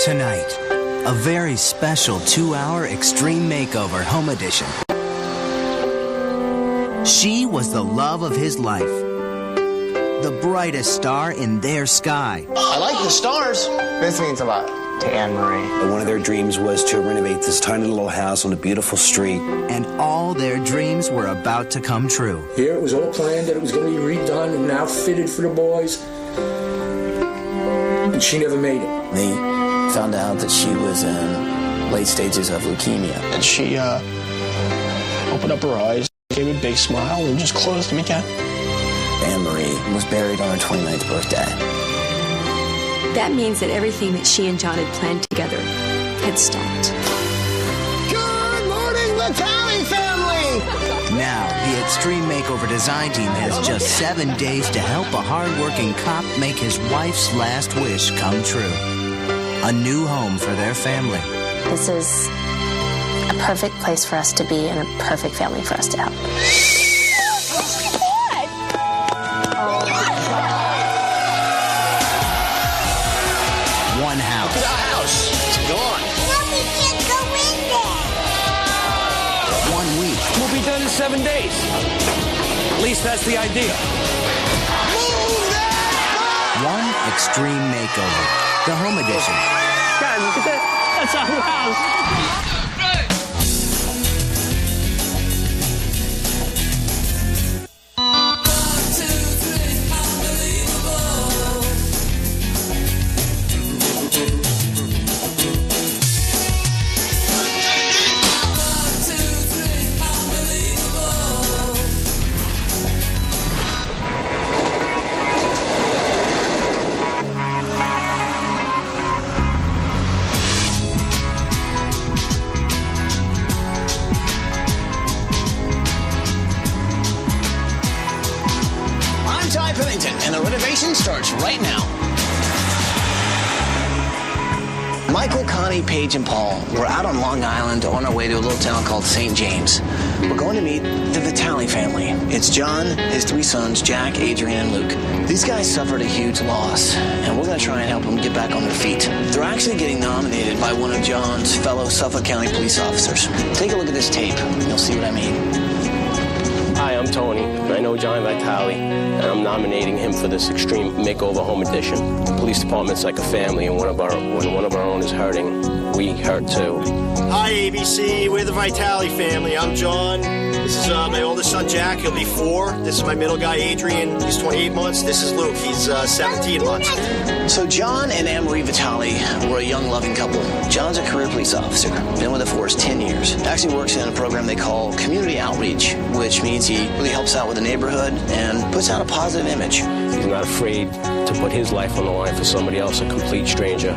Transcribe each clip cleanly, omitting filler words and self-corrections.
Tonight, a very special 2-hour Extreme Makeover Home Edition. She was the love of his life, the brightest star in their sky. I like the stars. This means a lot to Anne-Marie. One of their dreams was to renovate this tiny little house on a beautiful street. And all their dreams were about to come true. Here it was all planned that it was going to be redone and outfitted for the boys. And she never made it. They found out that she was in late stages of leukemia. And she opened up her eyes, gave a big smile, and just closed them again. Anne-Marie was buried on her 29th birthday. That means that everything that she and John had planned together had stopped. Good morning, Vitale family! Now, the Extreme Makeover design team has just 7 days to help a hard-working cop make his wife's last wish come true. A new home for their family. This is a perfect place for us to be and a perfect family for us to have. One house. Look at our house. It's gone. Mommy can't go in there. 1 week. We'll be done in 7 days. At least that's the idea. Move that! One Extreme Makeover. The Home Edition. Guys, look at that. That's our house. And the renovation starts right now. Michael, Connie, Paige, and Paul were out on Long Island on our way to a little town called St. James. We're going to meet the Vitale family. It's John, his 3 sons, Jack, Adrian, and Luke. These guys suffered a huge loss, and we're going to try and help them get back on their feet. They're actually getting nominated by one of John's fellow Suffolk County police officers. Take a look at this tape, and you'll see what I mean. Hi, I'm Tony. I know John Vitale, and I'm nominating him for this Extreme Makeover Home Edition. The police department's like a family, and when one of our own is hurting, we hurt too. Hi, ABC. We're the Vitale family. I'm John. This is my oldest son, Jack. He'll be 4. This is my middle guy, Adrian. He's 28 months. This is Luke. He's 17 months. So John and Anne-Marie Vitale were a young, loving couple. John's a career police officer. Been with the force 10 years. Actually works in a program they call community outreach, which means he really helps out with the neighborhood and puts out a positive image. He's not afraid to put his life on the line for somebody else, a complete stranger.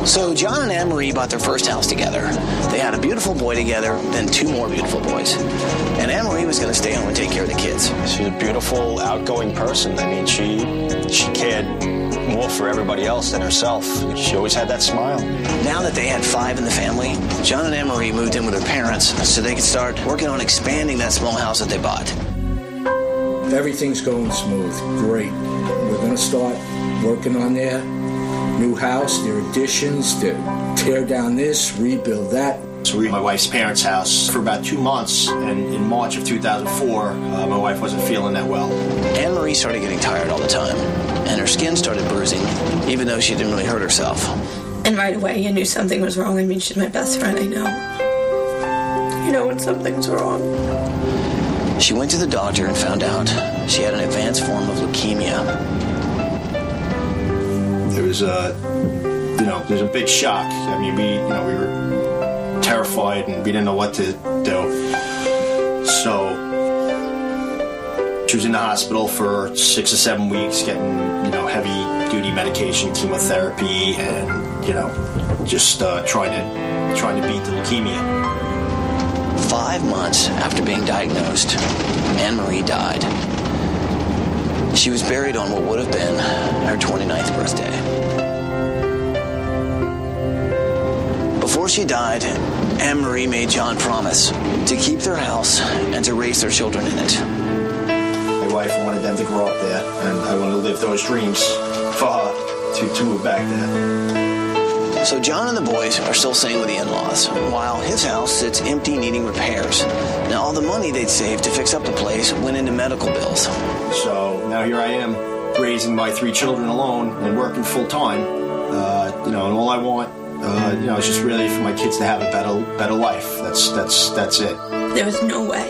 So John and Anne-Marie bought their first house together. They had a beautiful boy together, then 2 more beautiful boys. And Anne-Marie was going to stay home and take care of the kids. She's a beautiful, outgoing person. I mean, she cared more for everybody else than herself. She always had that smile. Now that they had 5 in the family, John and Anne-Marie moved in with their parents so they could start working on expanding that small house that they bought. Everything's going smooth. Great. We're going to start working on their new house, their additions, to tear down this, rebuild that. So we were at my wife's parents' house for about 2 months, and in March of 2004, my wife wasn't feeling that well. Anne-Marie started getting tired all the time, and her skin started bruising, even though she didn't really hurt herself. And right away, I knew something was wrong. I mean, she's my best friend, I know. You know when something's wrong. She went to the doctor and found out she had an advanced form of leukemia. It was there's a big shock. I mean, we were terrified and we didn't know what to do. So she was in the hospital for 6 or 7 weeks, getting heavy duty medication, chemotherapy, and just trying to beat the leukemia. 5 months after being diagnosed, Anne-Marie died. She was buried on what would have been her 29th birthday. Before she died, Anne-Marie made John promise to keep their house and to raise their children in it. My wife wanted them to grow up there, and I wanted to live those dreams for her to move back there. So John and the boys are still staying with the in-laws, while his house sits empty, needing repairs. Now, all the money they'd saved to fix up the place went into medical bills. So now here I am, raising my 3 children alone and working full-time. And all I want, is just really for my kids to have a better life. That's it. There was no way.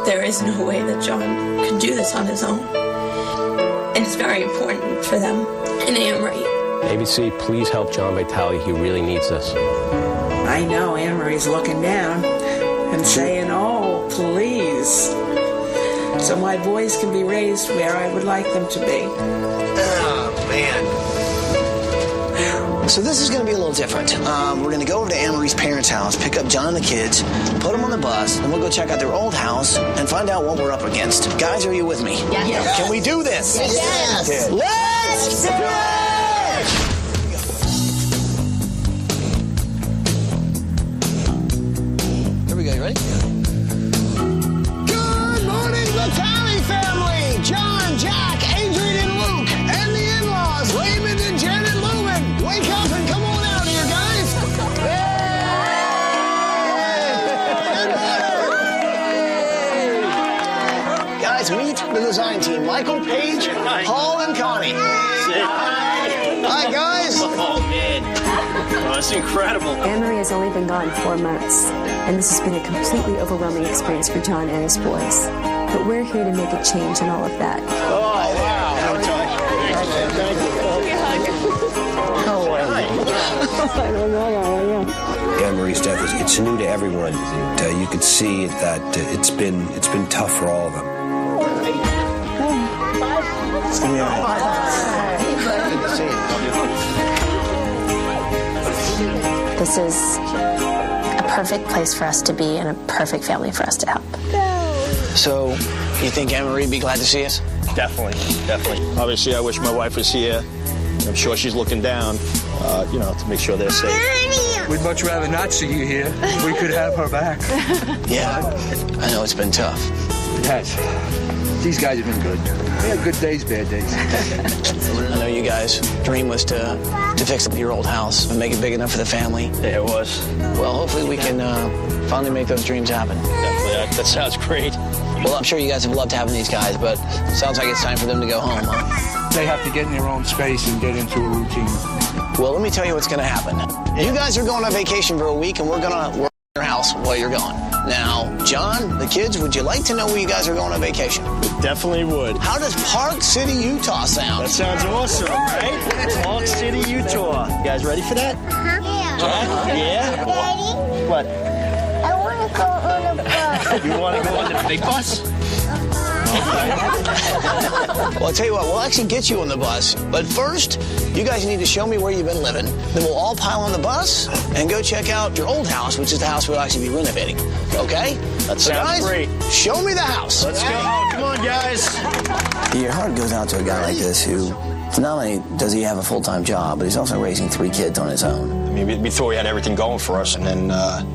There is no way that John could do this on his own. And it's very important for them. And Anne Marie. ABC, please help John Vitale. He really needs this. I know Anne Marie's looking down and saying, oh, please. So my boys can be raised where I would like them to be. Oh, man. So this is going to be a little different. We're going to go over to Anne Marie's parents' house, pick up John and the kids, put them on the bus, and we'll go check out their old house and find out what we're up against. Guys, are you with me? Yes. Can we do this? Yes. Let's do it! Here we go. You ready? Good morning, Vitale family! John, Jack, Adrian, and Luke, and the in-laws, Raymond and Janet Lumen. Wake up and come on out here, guys! Guys, meet the design team. Michael, Paige, Paul, and Connie. Hi, guys. Oh, man. Oh, that's incredible. Anne Marie has only been gone 4 months, and this has been a completely overwhelming experience for John and his boys. But we're here to make a change in all of that. Oh, wow. Anne Marie's death it's new to everyone. You could see that it's been tough for all of them. This is a perfect place for us to be and a perfect family for us to help. So, you think Anne Marie would be glad to see us? Definitely. Obviously, I wish my wife was here. I'm sure she's looking down, to make sure they're safe. We'd much rather not see you here. We could have her back. Yeah, I know it's been tough. Yes. These guys have been good. They had good days, bad days. I know you guys' dream was to fix up your old house and make it big enough for the family. Yeah, it was. Well, hopefully we can finally make those dreams happen. Definitely. That sounds great. Well, I'm sure you guys have loved having these guys, but it sounds like it's time for them to go home, huh? They have to get in their own space and get into a routine. Well, let me tell you what's going to happen. You guys are going on vacation for a week, and we're going to work in your house while you're gone. Now, John, the kids, would you like to know where you guys are going on vacation? Definitely would. How does Park City, Utah sound? That sounds awesome, right? Park City, Utah. You guys ready for that? Yeah. Yeah? Daddy, What? I want to go on a bus. You want to go on the big bus? Well, I'll tell you what, we'll actually get you on the bus. But first, you guys need to show me where you've been living. Then we'll all pile on the bus and go check out your old house, which is the house we'll actually be renovating. Okay? That sounds great. Show me the house. Let's go. Come on, guys. Your heart goes out to a guy like this who, not only does he have a full-time job, but he's also raising 3 kids on his own. I mean, we thought we had everything going for us, and then,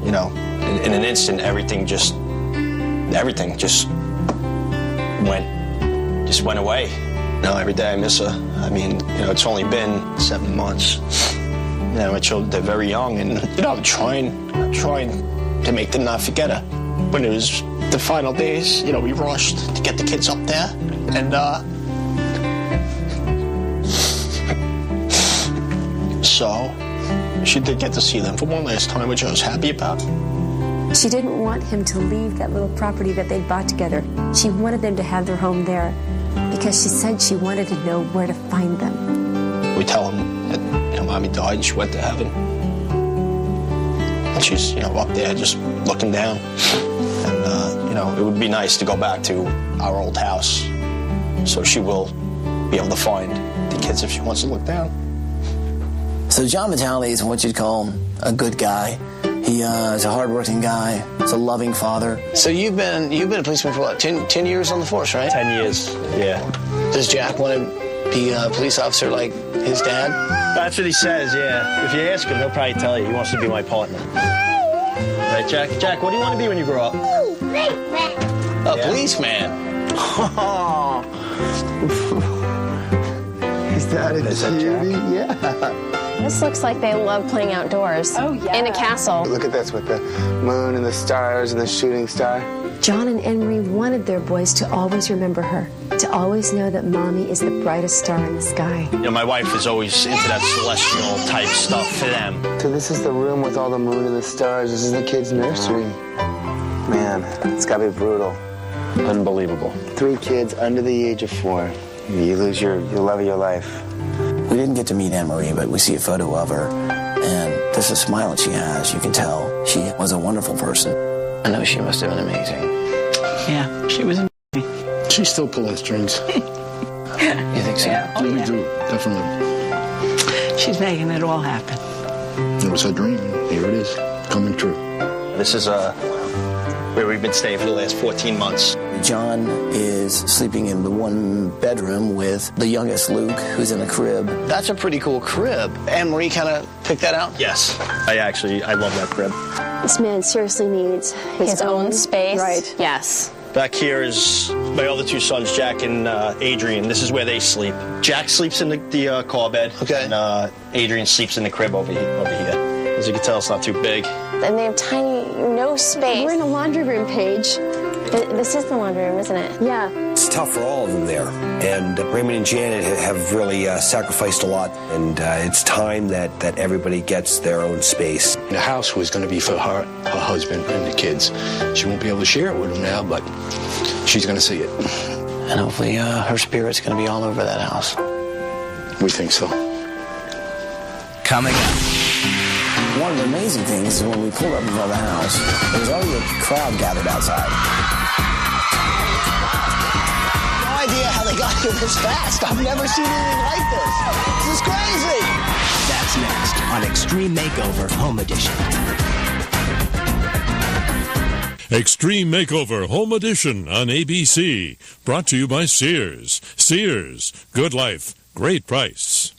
in an instant, everything just went away. Every day I miss her. I mean, it's only been 7 months. My children, they're very young, and, I'm trying to make them not forget her. When it was the final days, we rushed to get the kids up there, and, so she did get to see them for one last time, which I was happy about. She didn't want him to leave that little property that they'd bought together. She wanted them to have their home there because she said she wanted to know where to find them. We tell them that, Mommy died and she went to heaven. And she's, up there just looking down. And, it would be nice to go back to our old house so she will be able to find the kids if she wants to look down. So John Vitale is what you'd call a good guy. He is a hardworking guy. He's a loving father. So you've been a policeman for what, 10 years on the force, right? 10 years, yeah. Does Jack want to be a police officer like his dad? That's what he says, yeah. If you ask him, he'll probably tell you he wants to be my partner. Right, Jack? Jack, what do you want to be when you grow up? A policeman. Is that a cutie? Yeah. This looks like they love playing outdoors. Oh, yeah. In a castle. Look at this with the moon and the stars and the shooting star. John and Anne-Marie wanted their boys to always remember her, to always know that Mommy is the brightest star in the sky. You know, my wife is always into that celestial type stuff for them. So this is the room with all the moon and the stars. This is the kids' nursery. Man, it's gotta be brutal. Unbelievable. 3 kids under the age of 4. You lose your love of your life. We didn't get to meet Anne-Marie, but we see a photo of her, and this is a smile that she has. You can tell she was a wonderful person. I know she must have been amazing. Yeah, she was amazing. She's still pulling strings. You think so? Yeah. Oh, We yeah. do, definitely. She's making it all happen. It was her dream. Here it is, coming true. This is where we've been staying for the last 14 months. John is sleeping in the one bedroom with the youngest Luke, who's in a crib. That's a pretty cool crib. Anne-Marie kind of picked that out? Yes. I love that crib. This man seriously needs His own space. Right. Yes. Back here is my other 2 sons, Jack and Adrian. This is where they sleep. Jack sleeps in the car bed. Okay. And Adrian sleeps in the crib over here. As you can tell, it's not too big. And they have no space. We're in the laundry room, Paige. This is the laundry room, isn't it? Yeah. It's tough for all of them there. And Raymond and Janet have really sacrificed a lot. And it's time that everybody gets their own space. The house was going to be for her husband, and the kids. She won't be able to share it with them now, but she's going to see it. And hopefully her spirit's going to be all over that house. We think so. Coming up. One of the amazing things is when we pulled up in front of the house, there was already a crowd gathered outside. No idea how they got here this fast. I've never seen anything like this. This is crazy. That's next on Extreme Makeover Home Edition. Extreme Makeover Home Edition on ABC. Brought to you by Sears. Sears. Good life. Great price.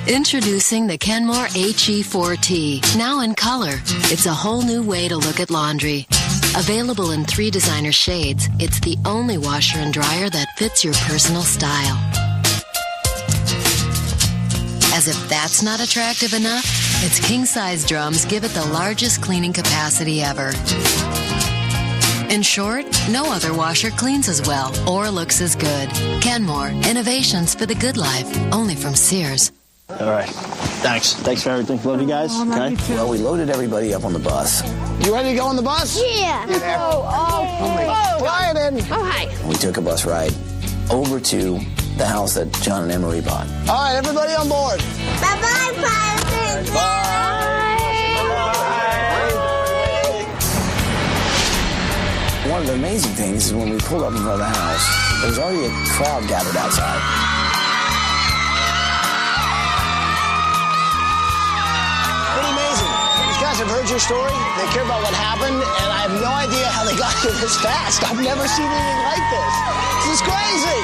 Introducing the Kenmore HE4T, now in color. It's a whole new way to look at laundry. Available in 3 designer shades, it's the only washer and dryer that fits your personal style. As if that's not attractive enough, its king-size drums give it the largest cleaning capacity ever. In short, no other washer cleans as well or looks as good. Kenmore, innovations for the good life, only from Sears. All right. Thanks for everything. Love you guys. Okay. Well, we loaded everybody up on the bus. You ready to go on the bus? Yeah. Oh, Ryan. Oh, hi. We took a bus ride over to the house that John and Anne-Marie bought. All right, everybody on board. Bye-bye, Private. One of the amazing things is when we pulled up in front of the house, there was already a crowd gathered outside. I've heard your story. They care about what happened, and I have no idea how they got here this fast. I've never seen anything like this. This is crazy.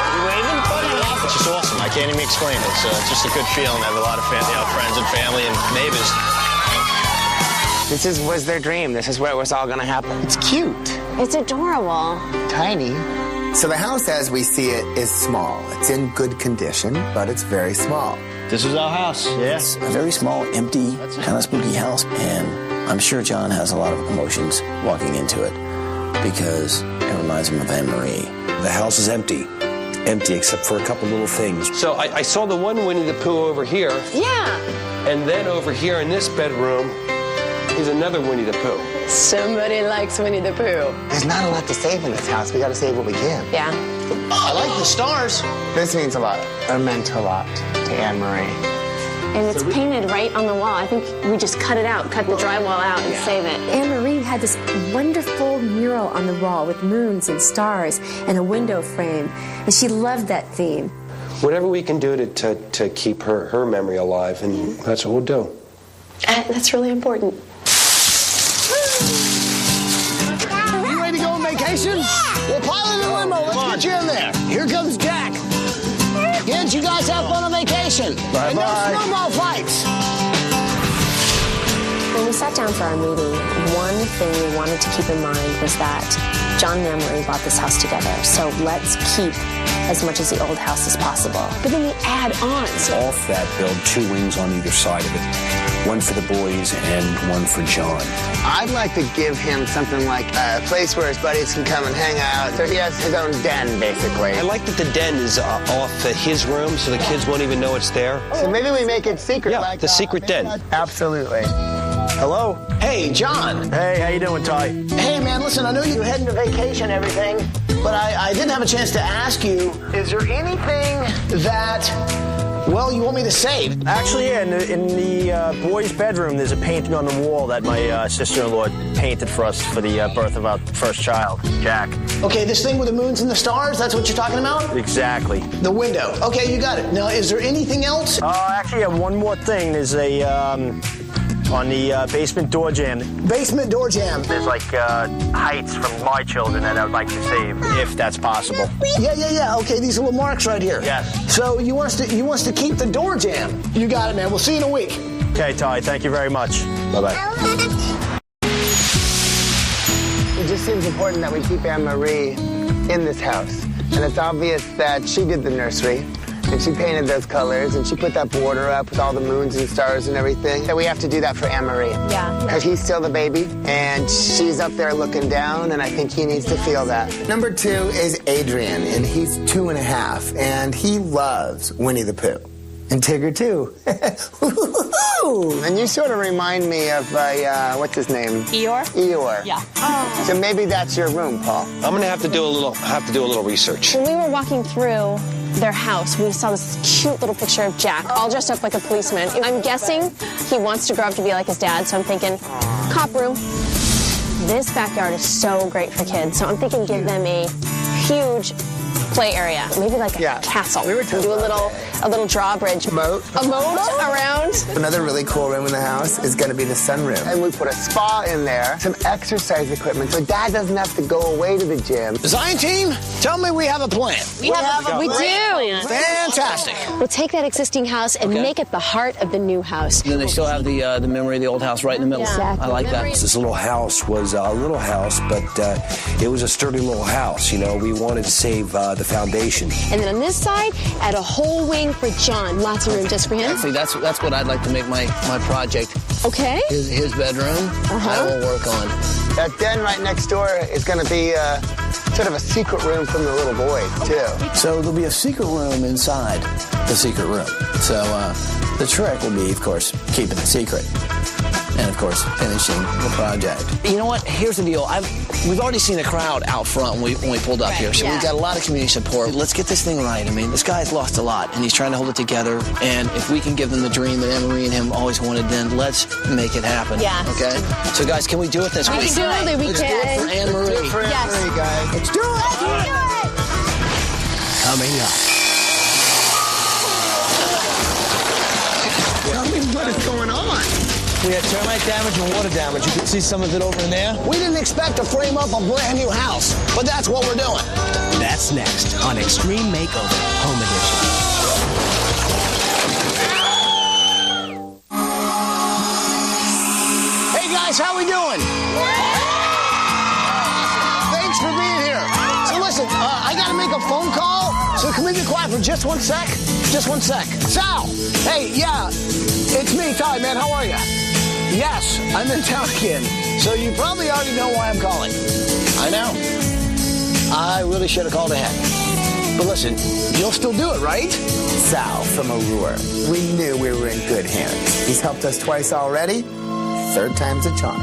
You waving, buddy? It's just awesome. I can't even explain it. It's just a good feeling. I have a lot of friends and family and neighbors. This was their dream. This is where it was all going to happen. It's cute. It's adorable. Tiny. So the house as we see it is small. It's in good condition, but it's very small. This is our house, yeah. It's a very small, empty, kind of spooky house. And I'm sure John has a lot of emotions walking into it because it reminds him of Anne-Marie. The house is empty. Empty except for a couple little things. So I saw the one Winnie the Pooh over here. Yeah. And then over here in this bedroom is another Winnie the Pooh. Somebody likes Winnie the Pooh. There's not a lot to save in this house. We got to save what we can. Yeah. I like the stars. This means a lot, or meant a lot to Anne-Marie. And it's painted right on the wall. I think we just cut it out, cut the drywall out and save it. Anne-Marie had this wonderful mural on the wall with moons and stars and a window frame, and she loved that theme. Whatever we can do to keep her memory alive, and that's what we'll do. That's really important. You ready to go on vacation? Yeah. We'll pile in the limo. Let's get you in there. Here comes Jack. Kids, you guys have fun on vacation. Bye-bye. And no snowball fights. When we sat down for our meeting, one thing we wanted to keep in mind was that John and Anne-Marie bought this house together. So let's keep as much as the old house as possible. But then we add ons. Off that, build 2 wings on either side of it. One for the boys and one for John. I'd like to give him something like a place where his buddies can come and hang out. So he has his own den, basically. I like that the den is off his room, so the kids won't even know it's there. So maybe we make it secret. Yeah, like the secret den. Absolutely. Hello? Hey, John. Hey, how you doing, Ty? Hey, man, listen, I know you're heading to vacation and everything, but I didn't have a chance to ask you, is there anything that, well, you want me to save? Actually, yeah, in the boys' bedroom, there's a painting on the wall that my sister-in-law painted for us for the birth of our first child, Jack. Okay, this thing with the moons and the stars, that's what you're talking about? Exactly. The window. Okay, you got it. Now, is there anything else? Actually, I have one more thing. There's a, on the basement door jamb. Basement door jamb. There's like heights from my children that I would like to save, if that's possible. Yeah. Okay, these little marks right here. Yes. So you want us to keep the door jamb. You got it, man. We'll see you in a week. Okay, Ty. Thank you very much. Bye-bye. It just seems important that we keep Anne-Marie in this house. And it's obvious that she did the nursery. And she painted those colors, and she put that border up with all the moons and stars and everything. And we have to do that for Anne-Marie. Yeah. Because he's still the baby, and she's up there looking down, and I think he needs to feel that. Number 2 is Adrian, and he's 2.5, and he loves Winnie the Pooh. And Tigger, too. And you sort of remind me of, what's his name? Eeyore? Eeyore. Yeah. Oh. So maybe that's your room, Paul. I'm gonna have to do a little research. When we were walking through their house, we saw this cute little picture of Jack, all dressed up like a policeman. I'm guessing he wants to grow up to be like his dad, so I'm thinking, cop room. This backyard is so great for kids, so I'm thinking give them a huge play area, maybe like a castle. We were do a little drawbridge. Moat. A moat around. Another really cool room in the house is going to be the sunroom. And we put a spa in there, some exercise equipment, so Dad doesn't have to go away to the gym. Design team, tell me we have a plan. We do. Fantastic. We'll take that existing house and make it the heart of the new house. Then they still have the memory of the old house right in the middle. Exactly. I like that. This little house was a little house, but it was a sturdy little house. You know, we wanted to save the foundation. And then on this side, add a whole wing for John. Lots of room just for him. Actually, that's what I'd like to make my project. Okay. His bedroom. I will work on. That den right next door is going to be sort of a secret room from the little boys, too. So there'll be a secret room inside the secret room. So the trick will be, of course, keeping it secret. And, of course, finishing the project. You know what? Here's the deal. We've already seen a crowd out front when we pulled up here, so we've got a lot of community support. Let's get this thing right. I mean, this guy's lost a lot, and he's trying to hold it together. And if we can give them the dream that Anne-Marie and him always wanted, then let's make it happen. Yeah. Okay? So, guys, can we do it this week? Absolutely, we Let's can. do it for Anne-Marie. Let's do it for Anne-Marie, guys. Let's do it! Coming up. Tell me what is going on. We had termite damage and water damage. You can see some of it over in there. We didn't expect to frame up a brand new house, but that's what we're doing. That's next on Extreme Makeover Home Edition. Hey guys, how we doing? Thanks for being here. So listen, I gotta make a phone call. So can we be quiet for just 1 sec? Just 1 sec. Sal! Hey, yeah, it's me, Ty, man. How are you? Yes, I'm in town again. So you probably already know why I'm calling. I know. I really should have called ahead. But listen, you'll still do it, right? Sal from Allure. We knew we were in good hands. He's helped us twice already. 3rd time's a charm.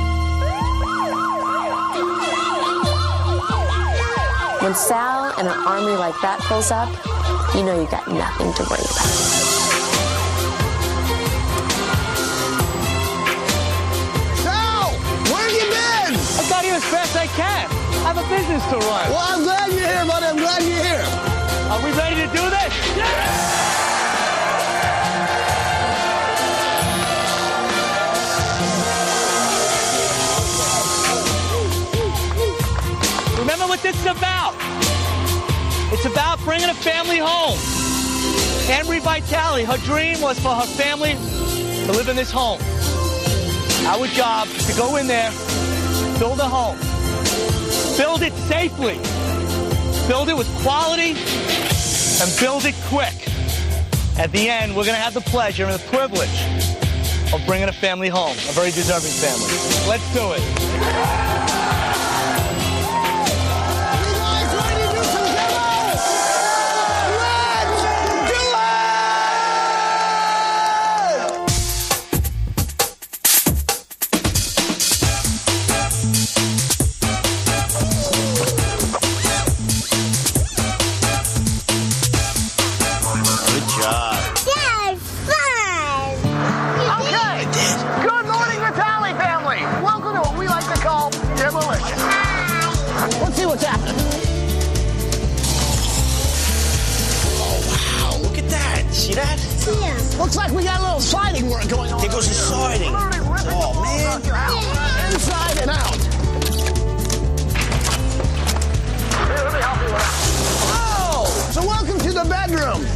When Sal and an army like that pulls up, you know you got nothing to worry about. I got here as fast as I can. I have a business to run. Well, I'm glad you're here, buddy. I'm glad you're here. Are we ready to do this? Remember what this is about. It's about bringing a family home. Anne-Marie Vitale, her dream was for her family to live in this home. Our job is to go in there, build a home. Build it safely. Build it with quality and build it quick. At the end, we're going to have the pleasure and the privilege of bringing a family home, a very deserving family. Let's do it. Let's see what's happening. Oh, wow. Look at that. See that? Yeah. Looks like we got a little siding work going on. There goes the siding. Oh, man. Inside and out. Here, let me help you with that. Oh, so welcome to the bedroom.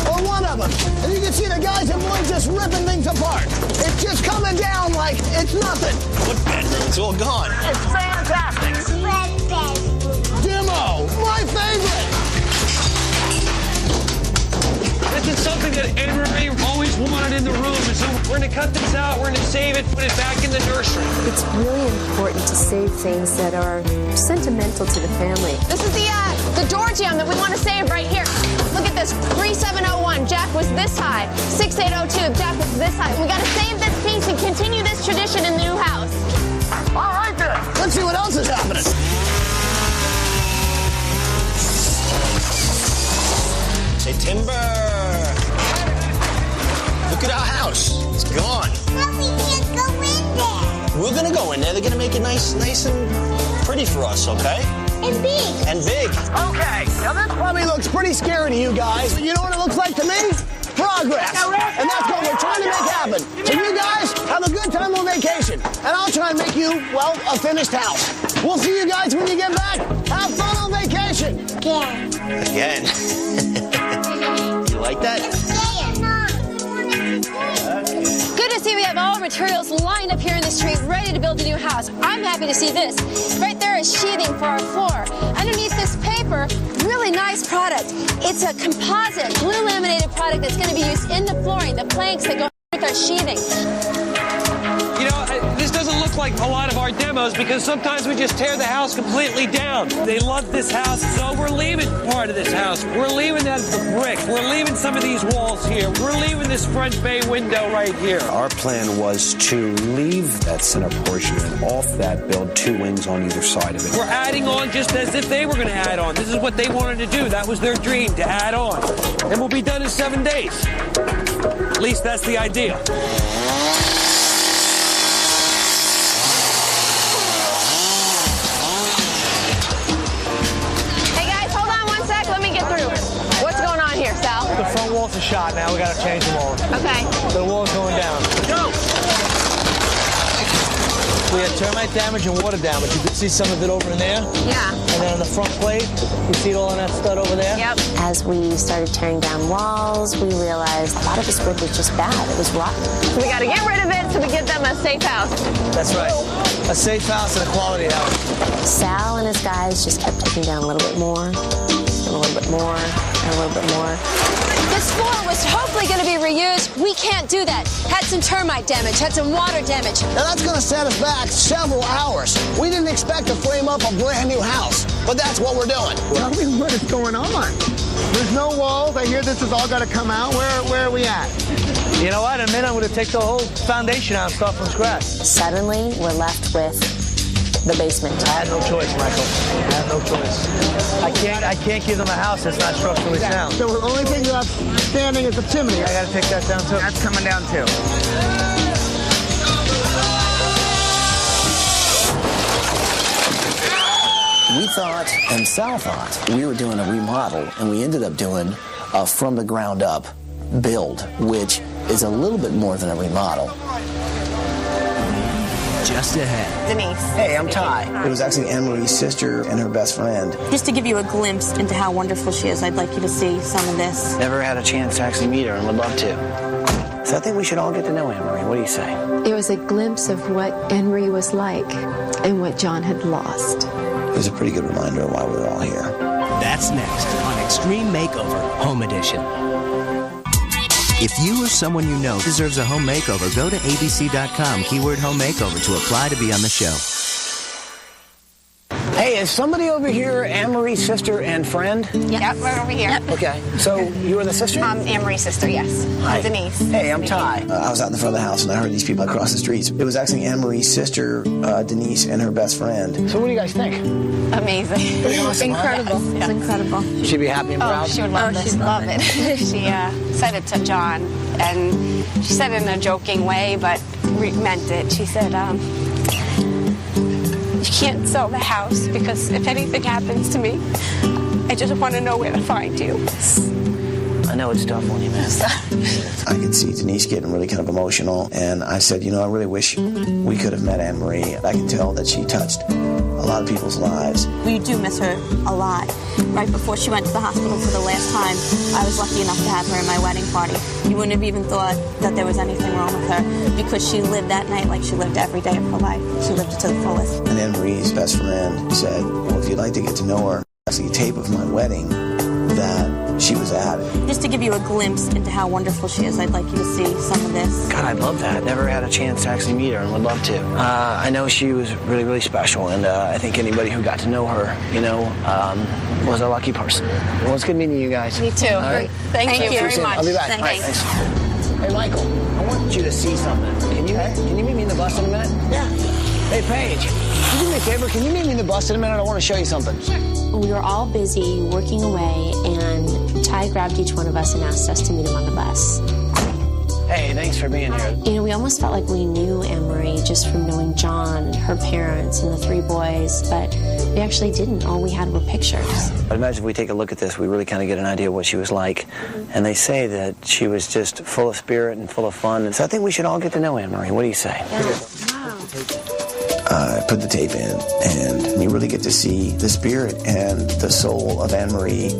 Or one of them. And you can see the guys in blue just ripping things apart. It's just coming down like it's nothing. What bedroom? It's all gone. It's fantastic. Demo, my favorite. This is something that Anne-Marie always wanted in the room, and so we're going to cut this out, we're going to save it, put it back in the nursery. It's really important to save things that are sentimental to the family. This is the door jam that we want to save right here. Look at this, 3701, Jack was this high. 6802, Jack was this high. We got to save this piece and continue this tradition in the new house. All right, then. Let's see what else is happening. Say timber. Look at our house. It's gone. But we can't go in there. We're gonna go in there. They're gonna make it nice and pretty for us, okay? And big. And big. Okay. Now this probably looks pretty scary to you guys, but you know what it looks like to me? Progress. And that's what we're trying to make happen. So you guys have a good time on vacation. And I'll try and make you, well, a finished house. We'll see you guys when you get back. Have fun on vacation. Again. You like that? Good to see we have all our materials lined up here in the street, ready to build a new house. I'm happy to see this. Right there is sheathing for our floor. Underneath this paper, really nice product. It's a composite, glue laminated product that's going to be used in the flooring, the planks that go with our sheathing. You know, this doesn't look like a lot of our demos because sometimes we just tear the house completely down. They love this house, so we're leaving part of this house. We're leaving that brick. We're leaving some of these walls here. We're leaving this front bay window right here. Our plan was to leave that center portion and off that build two wings on either side of it. We're adding on just as if they were going to add on. This is what they wanted to do. That was their dream, to add on. And we'll be done in 7 days. At least that's the idea. The front walls are shot now. We got to change them all. Okay. The wall's going down. Go! We had termite damage and water damage. You can see some of it over in there. Yeah. And then on the front plate, you see it all on that stud over there? Yep. As we started tearing down walls, we realized a lot of this wood was just bad. It was rotten. We got to get rid of it so we get them a safe house. That's right. A safe house and a quality house. Sal and his guys just kept taking down a little bit more, and a little bit more, and a little bit more. This floor was hopefully going to be reused. We can't do that. Had some termite damage, had some water damage. Now that's going to set us back several hours. We didn't expect to frame up a brand new house, but that's what we're doing. Tell me what is going on. There's no walls. I hear this has all got to come out. Where are we at? You know what? In a minute, I'm going to take the whole foundation out and start from scratch. Suddenly, we're left with the basement. I had no choice, Michael. I had no choice. I can't give them a house that's not structurally sound. So the only thing left standing is the chimney. I got to take that down too. That's coming down too. We thought, and Sal thought, we were doing a remodel, and we ended up doing a from the ground up build, which is a little bit more than a remodel. Just ahead. Denise. Hey, I'm Ty. It was actually Anne-Marie's sister and her best friend. Just to give you a glimpse into how wonderful she is, I'd like you to see some of this. Never had a chance to actually meet her and would love to. So I think we should all get to know Anne-Marie. What do you say? It was a glimpse of what Anne-Marie was like and what John had lost. It was a pretty good reminder of why we were all here. That's next on Extreme Makeover Home Edition. If you or someone you know deserves a home makeover, go to abc.com, keyword home makeover, to apply to be on the show. Hey, is somebody over here Anne-Marie's sister and friend? Yep, we're over here. Yep. Okay, so you are the sister? I'm Anne-Marie's sister, yes. Hi. I'm Denise. Hey, I'm Ty. I was out in the front of the house and I heard these people across the streets. It was actually Anne-Marie's sister, Denise, and her best friend. So what do you guys think? Amazing. Pretty awesome, Incredible. huh? It's incredible. She'd be happy and proud? Oh, she would love this. She'd love it. She said it to John, and she said it in a joking way, but meant it. She said, you can't sell the house because if anything happens to me, I just want to know where to find you. I know it's tough on you, man. I could see Denise getting really kind of emotional, and I said, you know, I really wish we could have met Anne-Marie. I can tell that she touched a lot of people's lives. We do miss her a lot. Right before she went to the hospital for the last time, I was lucky enough to have her in my wedding party. You wouldn't have even thought that there was anything wrong with her because she lived that night like she lived every day of her life. She lived it to the fullest. And Anne-Marie's best friend said, well, if you'd like to get to know her, that's the tape of my wedding that she was at. Just to give you a glimpse into how wonderful she is, I'd like you to see some of this. God, I'd love that. Never had a chance to actually meet her and would love to. I know she was really, really special, and I think anybody who got to know her, you know, was a lucky person. Well, it's good meeting you guys. Me too. All right. Thank you very much. I'll be back. Thanks. All right, thanks. Hey, Michael, I want you to see something. Can you meet me in the bus in a minute? Yeah. Hey, Paige, can you do me a favor? Can you meet me in the bus in a minute? I want to show you something. Sure. We were all busy working away, and Ty grabbed each one of us and asked us to meet him on the bus. Hey, thanks for being here. You know, we almost felt like we knew Anne-Marie just from knowing John and her parents and the three boys, but we actually didn't. All we had were pictures. I imagine if we take a look at this, we really kind of get an idea of what she was like. And they say that she was just full of spirit and full of fun. And so I think we should all get to know Anne-Marie. What do you say? Yeah. Wow. Put the tape in, and you really get to see the spirit and the soul of Anne-Marie.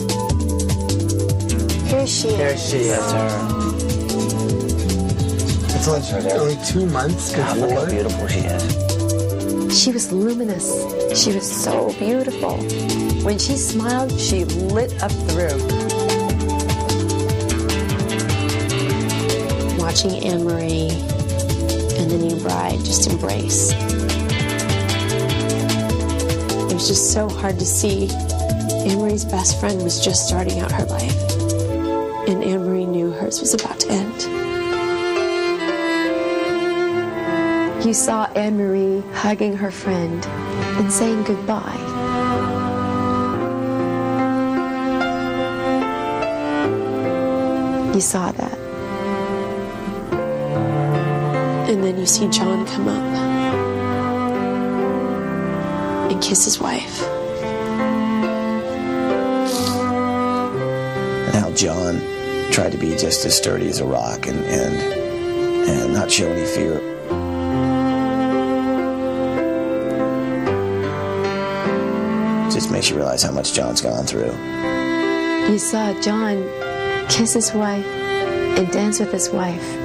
Here she is. There she is. That's her. It's only 2 months before. God, look how beautiful she is. She was luminous. She was so beautiful. When she smiled, she lit up the room. Watching Anne-Marie and the new bride just embrace. It was just so hard to see. Anne-Marie's best friend was just starting out her life, and Anne-Marie knew hers was about to end. You saw Anne-Marie hugging her friend and saying goodbye. You saw that. And then you see John come up and kiss his wife. And how John tried to be just as sturdy as a rock and not show any fear. Just makes you realize how much John's gone through. You saw John kiss his wife and dance with his wife.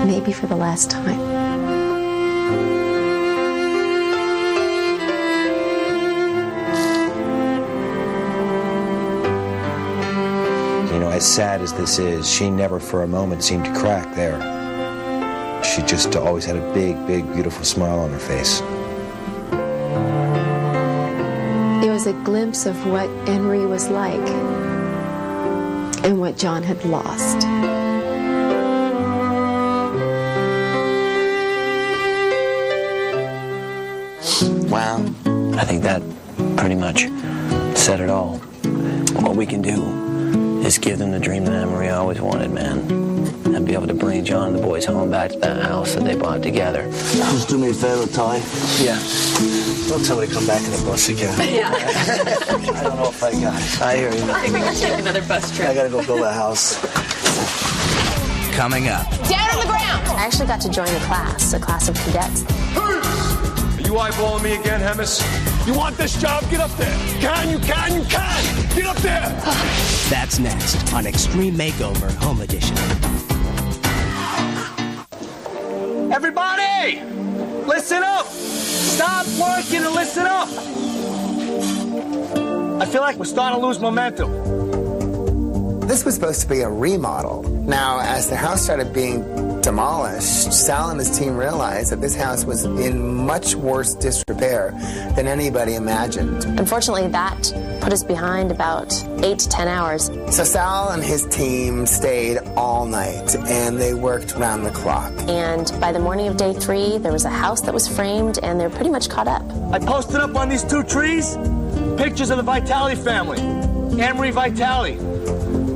Maybe for the last time. You know, as sad as this is, she never for a moment seemed to crack there. She just always had a big, big, beautiful smile on her face. It was a glimpse of what Anne-Marie was like and what John had lost. Wow. I think that pretty much said it all. What we can do is give them the dream that Anne-Marie always wanted, man. And be able to bring John and the boys home back to that house that they bought together. Just do me a favor, Ty. Yeah. Let somebody come back in the bus again. Yeah. I don't know if I got it. I hear you. I think we can take another bus trip. I gotta go build a house. Coming up. Down on the ground! I actually got to join a class of cadets. Are you eyeballing me again, Hemis? You want this job? Get up there. You can! Get up there! That's next on Extreme Makeover Home Edition. Everybody, listen up. Stop working and listen up. I feel like we're starting to lose momentum. This was supposed to be a remodel. Now, as the house started being demolished, Sal and his team realized that this house was in much worse disrepair than anybody imagined. Unfortunately, that put us behind about 8 to 10 hours. So Sal and his team stayed all night, and they worked round the clock. And by the morning of day 3, there was a house that was framed, and they're pretty much caught up. I posted up on these 2 trees pictures of the Vitale family. Anne-Marie Vitale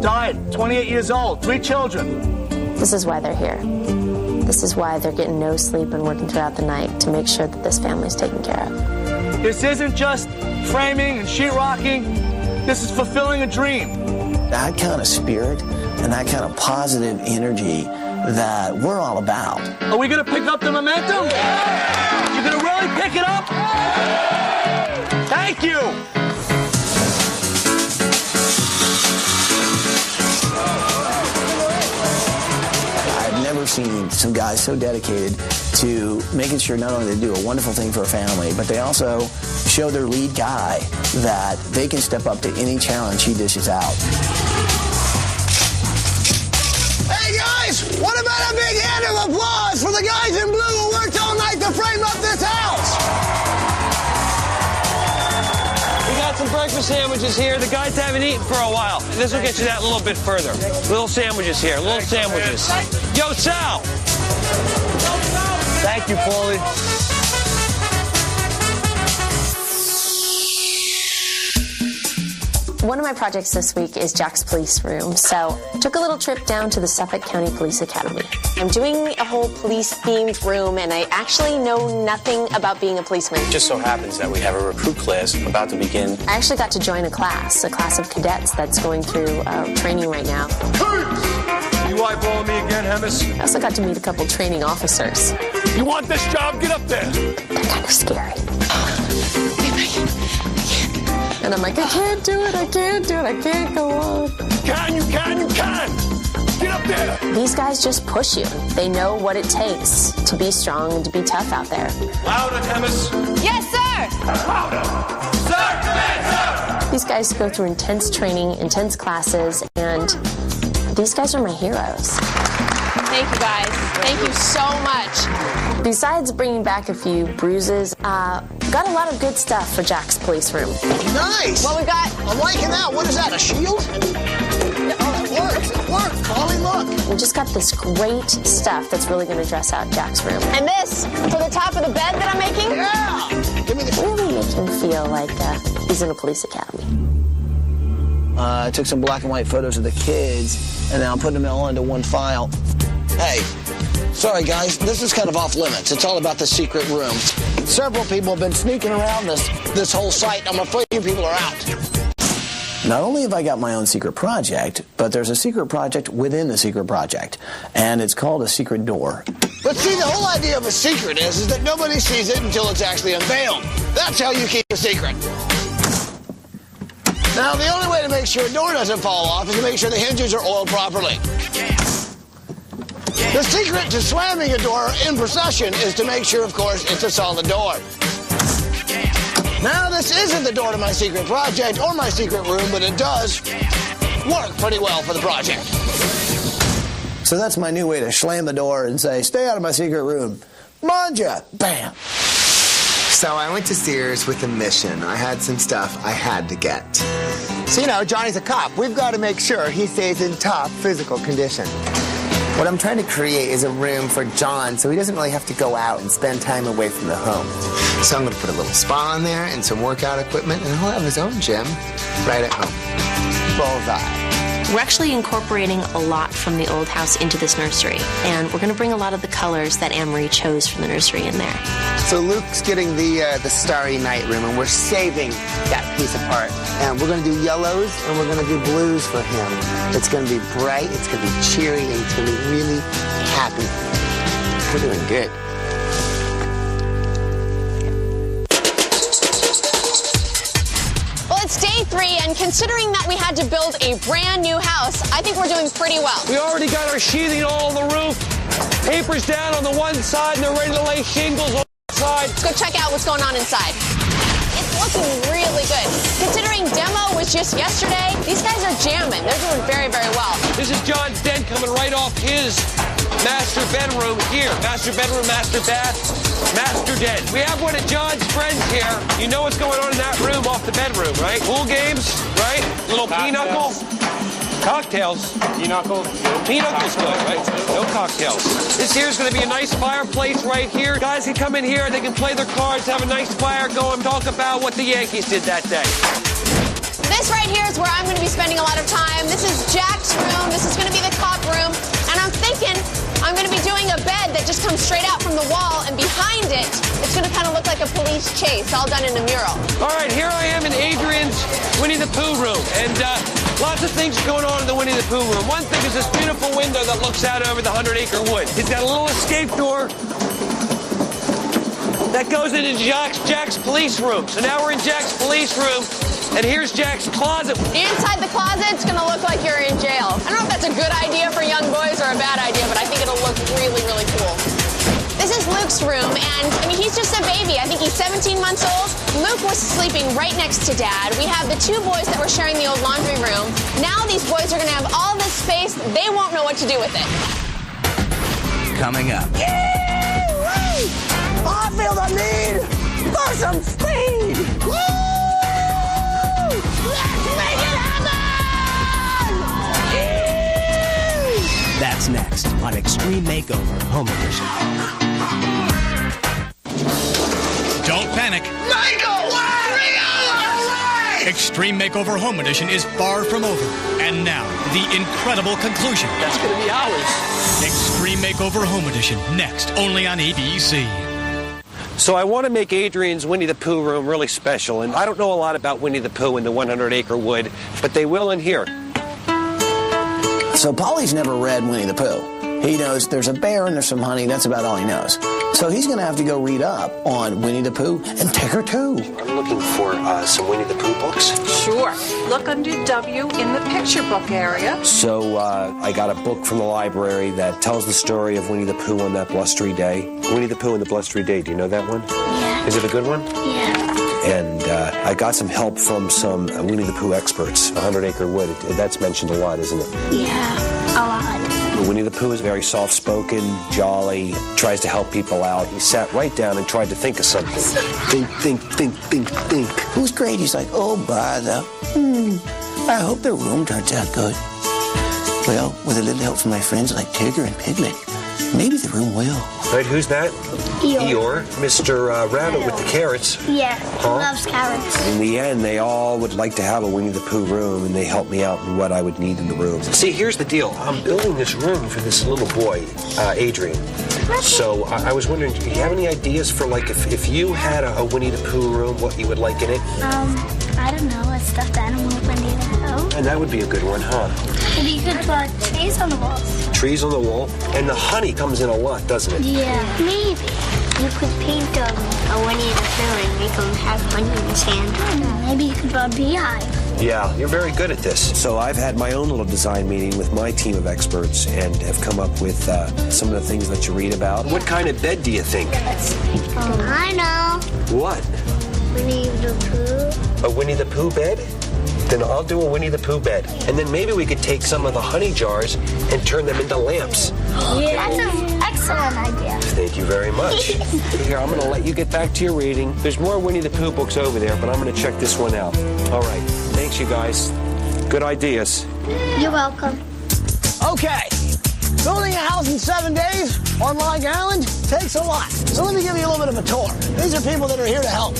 died, 28 years old, 3 children. This is why they're here. This is why they're getting no sleep and working throughout the night to make sure that this family's taken care of. This isn't just framing and sheetrocking. This is fulfilling a dream. That kind of spirit and that kind of positive energy that we're all about. Are we going to pick up the momentum? You're going to really pick it up? Thank you. Seen some guys so dedicated to making sure not only they do a wonderful thing for a family, but they also show their lead guy that they can step up to any challenge he dishes out. Hey guys, what about a big hand of applause for the guys in blue who worked all night to frame up this house? We got some breakfast sandwiches here. The guys haven't eaten for a while. This will get you that a little bit further. Little sandwiches here, little sandwiches. Yo, Sal! Thank you, Paulie. One of my projects this week is Jack's police room, so I took a little trip down to the Suffolk County Police Academy. I'm doing a whole police-themed room, and I actually know nothing about being a policeman. It just so happens that we have a recruit class about to begin. I actually got to join a class of cadets that's going through training right now. You eyeballing me again, Hemis? I also got to meet a couple training officers. You want this job? Get up there. They're kind of scary. And I'm like, I can't do it, I can't go on. You can! Get up there! These guys just push you. They know what it takes to be strong and to be tough out there. Louder, Hemis. Yes, sir! Louder! Sir! Command, sir! These guys go through intense training, intense classes, and these guys are my heroes. Thank you, guys. Thank you so much. Besides bringing back a few bruises, got a lot of good stuff for Jack's police room. Nice! What we got? I'm liking that. What is that, a shield? Oh, it works, Polly, look. We just got this great stuff that's really going to dress out Jack's room. And this for the top of the bed that I'm making? Yeah! Give me the... Really make him feel like he's in a police academy. I took some black and white photos of the kids, and now I'm putting them all into one file. Hey, sorry guys, this is kind of off limits. It's all about the secret room. Several people have been sneaking around this whole site. I'm afraid you people are out. Not only have I got my own secret project, but there's a secret project within the secret project, and it's called a secret door. But see, the whole idea of a secret is that nobody sees it until it's actually unveiled. That's how you keep a secret. Now, the only way to make sure a door doesn't fall off is to make sure the hinges are oiled properly. The secret to slamming a door in procession is to make sure, of course, it's a solid door. Now, this isn't the door to my secret project or my secret room, but it does work pretty well for the project. So that's my new way to slam the door and say, stay out of my secret room. Manja! Bam! So I went to Sears with a mission. I had some stuff I had to get. So, you know, Johnny's a cop. We've got to make sure he stays in top physical condition. What I'm trying to create is a room for John so he doesn't really have to go out and spend time away from the home. So I'm going to put a little spa in there and some workout equipment, and he'll have his own gym right at home. Bullseye. We're actually incorporating a lot from the old house into this nursery, and we're going to bring a lot of the colors that Anne-Marie chose from the nursery in there. So Luke's getting the Starry Night room, and we're saving that piece apart. And we're going to do yellows, and we're going to do blues for him. It's going to be bright, it's going to be cheery, and it's going to be really happy. We're doing good. Well, it's day 3, and considering that we had to build a brand new house, I think we're doing pretty well. We already got our sheathing all on the roof, papers down on the one side, and they're ready to lay shingles on the side. Let's go check out what's going on inside. It's looking really good. Considering demo was just yesterday, these guys are jamming. They're doing very, very well. This is John's den coming right off his master bedroom here. Master bedroom, master bath, master den. We have one of John's friends here. You know what's going on in that room off the bedroom, right? Pool games, right? Little pinochle. Cocktails. Pinochle. Pinocle's good, right? No cocktails. This here's going to be a nice fireplace right here. Guys can come in here. They can play their cards, have a nice fire going, talk about what the Yankees did that day. This right here is where I'm going to be spending a lot of time. This is Jack's room. This is going to be the cop room. And I'm thinking I'm going to be doing a bed that just comes straight out from the wall, and behind it, it's going to kind of look like a police chase, all done in a mural. All right, here I am in Adrian's Winnie the Pooh room. And lots of things going on in the Winnie the Pooh room. One thing is this beautiful window that looks out over the 100-acre wood. It's got a little escape door that goes into Jack's police room. So now we're in Jack's police room, and here's Jack's closet. Inside the closet, it's going to look like you're in jail. I don't know if that's a good idea for young boys or a bad idea, but I think it'll look really, really cool. This is Luke's room, and I mean, he's just a baby. I think he's 17 months old. Luke was sleeping right next to Dad. We have the two boys that were sharing the old laundry room. Now these boys are going to have all this space. They won't know what to do with it. Coming up. I feel the need for some speed. Woo! Let's make it happen! That's next on Extreme Makeover Home Edition. Don't panic. Michael! Extreme Makeover Home Edition is far from over. And now, the incredible conclusion. That's going to be ours. Extreme Makeover Home Edition, next, only on ABC. So I want to make Adrian's Winnie the Pooh room really special, and I don't know a lot about Winnie the Pooh and the 100-acre wood, but they will in here. So Polly's never read Winnie the Pooh. He knows there's a bear and there's some honey. That's about all he knows. So he's going to have to go read up on Winnie the Pooh and Tigger too. I'm looking for some Winnie the Pooh books. Sure. Look under W in the picture book area. So I got a book from the library that tells the story of Winnie the Pooh on that blustery day. Winnie the Pooh and the Blustery Day. Do you know that one? Yeah. Is it a good one? Yeah. And I got some help from some Winnie the Pooh experts. 100-acre wood. That's mentioned a lot, isn't it? Yeah, a lot. Winnie the Pooh is very soft-spoken, jolly, tries to help people out. He sat right down and tried to think of something. Think. Who's great? He's like, oh, bother. I hope the room turns out good. Well, with a little help from my friends like Tigger and Piglet, maybe the room will. Right, who's that? Eeyore. Mr. Rabbit with the carrots. Yeah, he loves carrots. In the end, they all would like to have a Winnie the Pooh room, and they helped me out in what I would need in the room. See, here's the deal. I'm building this room for this little boy, Adrian. So I was wondering, do you have any ideas for, like, if you had a Winnie the Pooh room, what you would like in it? I don't know, a stuffed animal Winnie the Pooh. And that would be a good one, huh? Maybe you could put trees on the walls. Trees on the wall? And the honey comes in a lot, doesn't it? Yeah, maybe. You could paint a Winnie the Pooh and make him have honey in his hand. Maybe you could put a beehive. Yeah, you're very good at this. So I've had my own little design meeting with my team of experts and have come up with some of the things that you read about. What kind of bed do you think? I know. What? Winnie the Pooh. A Winnie the Pooh bed? Then I'll do a Winnie the Pooh bed. And then maybe we could take some of the honey jars and turn them into lamps. Yeah. That's an excellent idea. Thank you very much. Here, I'm going to let you get back to your reading. There's more Winnie the Pooh books over there, but I'm going to check this one out. All right. Thanks, you guys. Good ideas. You're welcome. Okay. Building a house in 7 days on Long Island takes a lot. So let me give you a little bit of a tour. These are people that are here to help.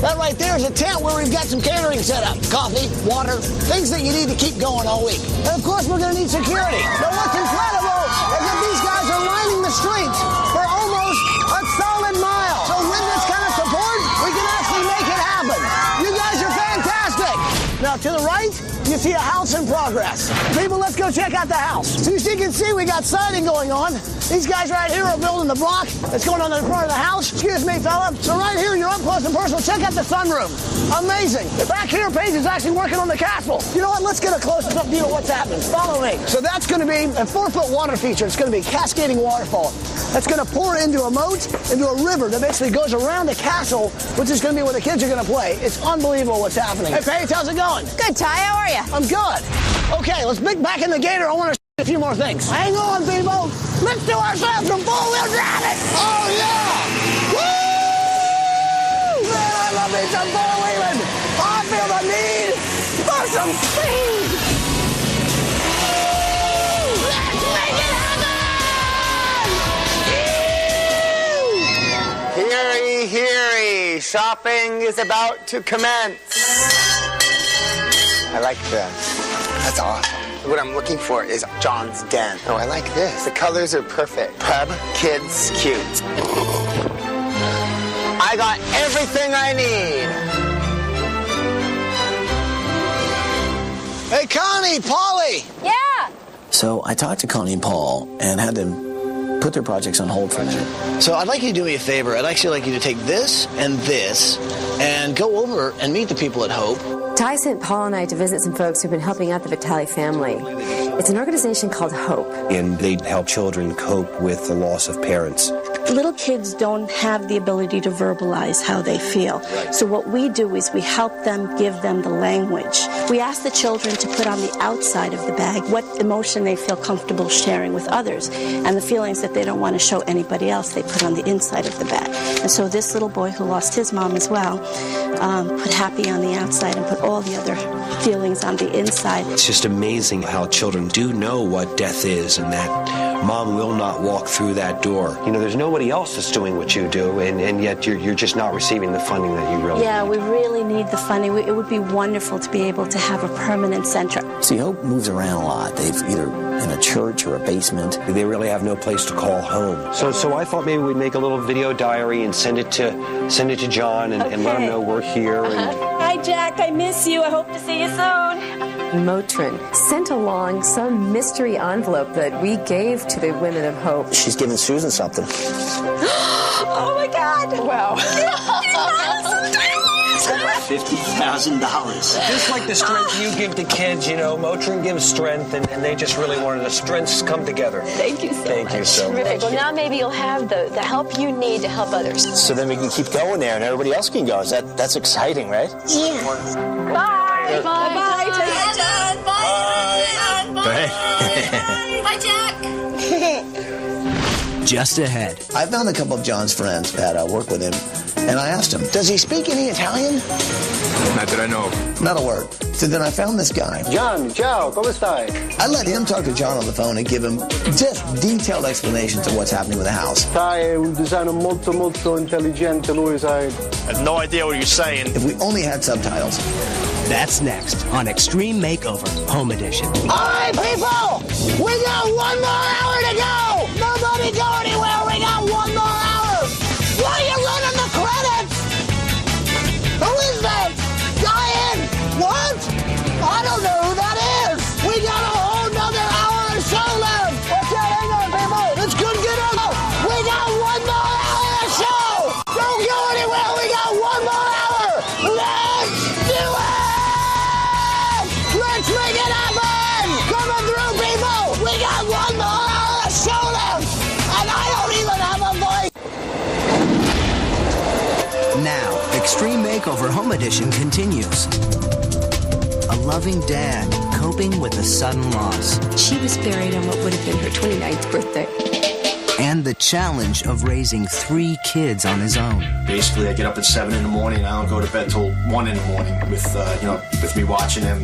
That right there is a tent where we've got some catering set up. Coffee, water, things that you need to keep going all week. And of course, we're going to need security. But what's incredible is that these guys are lining the streets for almost a solid mile. So with this kind of support, we can actually make it happen. You guys are fantastic. Now, to the right, you see a house in progress. People, let's go check out the house. So as you can see, we got siding going on. These guys right here are building the block that's going on in the front of the house. Excuse me, fella. So right here, you're up close and personal. Check out the sunroom. Amazing. Back here, Paige is actually working on the castle. You know what? Let's get a close-up view of what's happening. Follow me. So that's going to be a 4-foot water feature. It's going to be a cascading waterfall. That's going to pour into a moat, into a river that basically goes around the castle, which is going to be where the kids are going to play. It's unbelievable what's happening. Hey, Paige, how's it going? Good, Ty. How are you? I'm good. Okay, let's get back in the gator. I want to a few more things. Hang on, people. Let's do ourselves some four-wheel driving. Oh, yeah. Woo! Man, I love me some four-wheeling. I feel the need for some speed. Let's make it happen! Heary, heary. Shopping is about to commence. I like this. That's awesome. What I'm looking for is John's den. Oh, I like this. The colors are perfect. Pub, kids, cute. I got everything I need. Hey, Connie, Polly. Yeah. So I talked to Connie and Paul and had them put their projects on hold for a minute. So I'd like you to do me a favor. I'd actually like you to take this and go over and meet the people at Hope. Ty sent Paul and I to visit some folks who've been helping out the Vitale family. It's an organization called Hope. And they help children cope with the loss of parents. Little kids don't have the ability to verbalize how they feel. So what we do is we help them, give them the language. We ask the children to put on the outside of the bag what emotion they feel comfortable sharing with others. And the feelings that they don't want to show anybody else, they put on the inside of the bag. And so this little boy who lost his mom as well, put happy on the outside and put all the other feelings on the inside. It's just amazing how children do know what death is and that mom will not walk through that door. You know, there's nobody else that's doing what you do, and yet you're just not receiving the funding that you really Yeah, need. we really need the funding. It would be wonderful to be able to have a permanent center. See, Hope moves around a lot. They've either in a church or a basement. They really have no place to call home. So I thought maybe we'd make a little video diary and send it to John and let him know we're here. Hi, Jack. I miss you. I hope to see you soon. Motrin sent along some mystery envelope that we gave to the Women of Hope. She's giving Susan something. Oh, my God. Wow. $50,000. Just like the strength you give to kids, you know, Motrin gives strength, and they just really wanted the strengths come together. Thank you so much. Thank you so much. Well, now maybe you'll have the help you need to help others. So then we can keep going there and everybody else can go. That's exciting, right? Yeah. Bye. Bye. Bye. Bye. John. Bye. Bye, Jack. Just ahead. I found a couple of John's friends that work with him, and I asked him, Does he speak any Italian? Not that I know. not a word. So then I found this guy. John, ciao, come stai? I let him talk to John on the phone and give him just detailed explanations of what's happening with the house. Sai è un designer molto intelligente, lui sai. I have no idea what you're saying. If we only had subtitles. That's next on Extreme Makeover Home Edition. All right, people, we got 1 more hour to go. Nobody go anywhere. We got 1 more hour. Why are you running the credits? Who is that? Diane? What? I don't know who that is. We got a whole nother hour of show left. Okay, hang on, people. It's good to get on. We got 1 more hour of show. Don't go anywhere. We got 1 more hour. Let's do it. Let's make it happen! Coming through, people! We got 1 more hour of show left! And I don't even have a voice! Now, Extreme Makeover Home Edition continues. A loving dad coping with a sudden loss. She was buried on what would have been her 29th birthday. And the challenge of raising 3 kids on his own. Basically, I get up at 7 in the morning, and I don't go to bed till 1 in the morning with me watching him,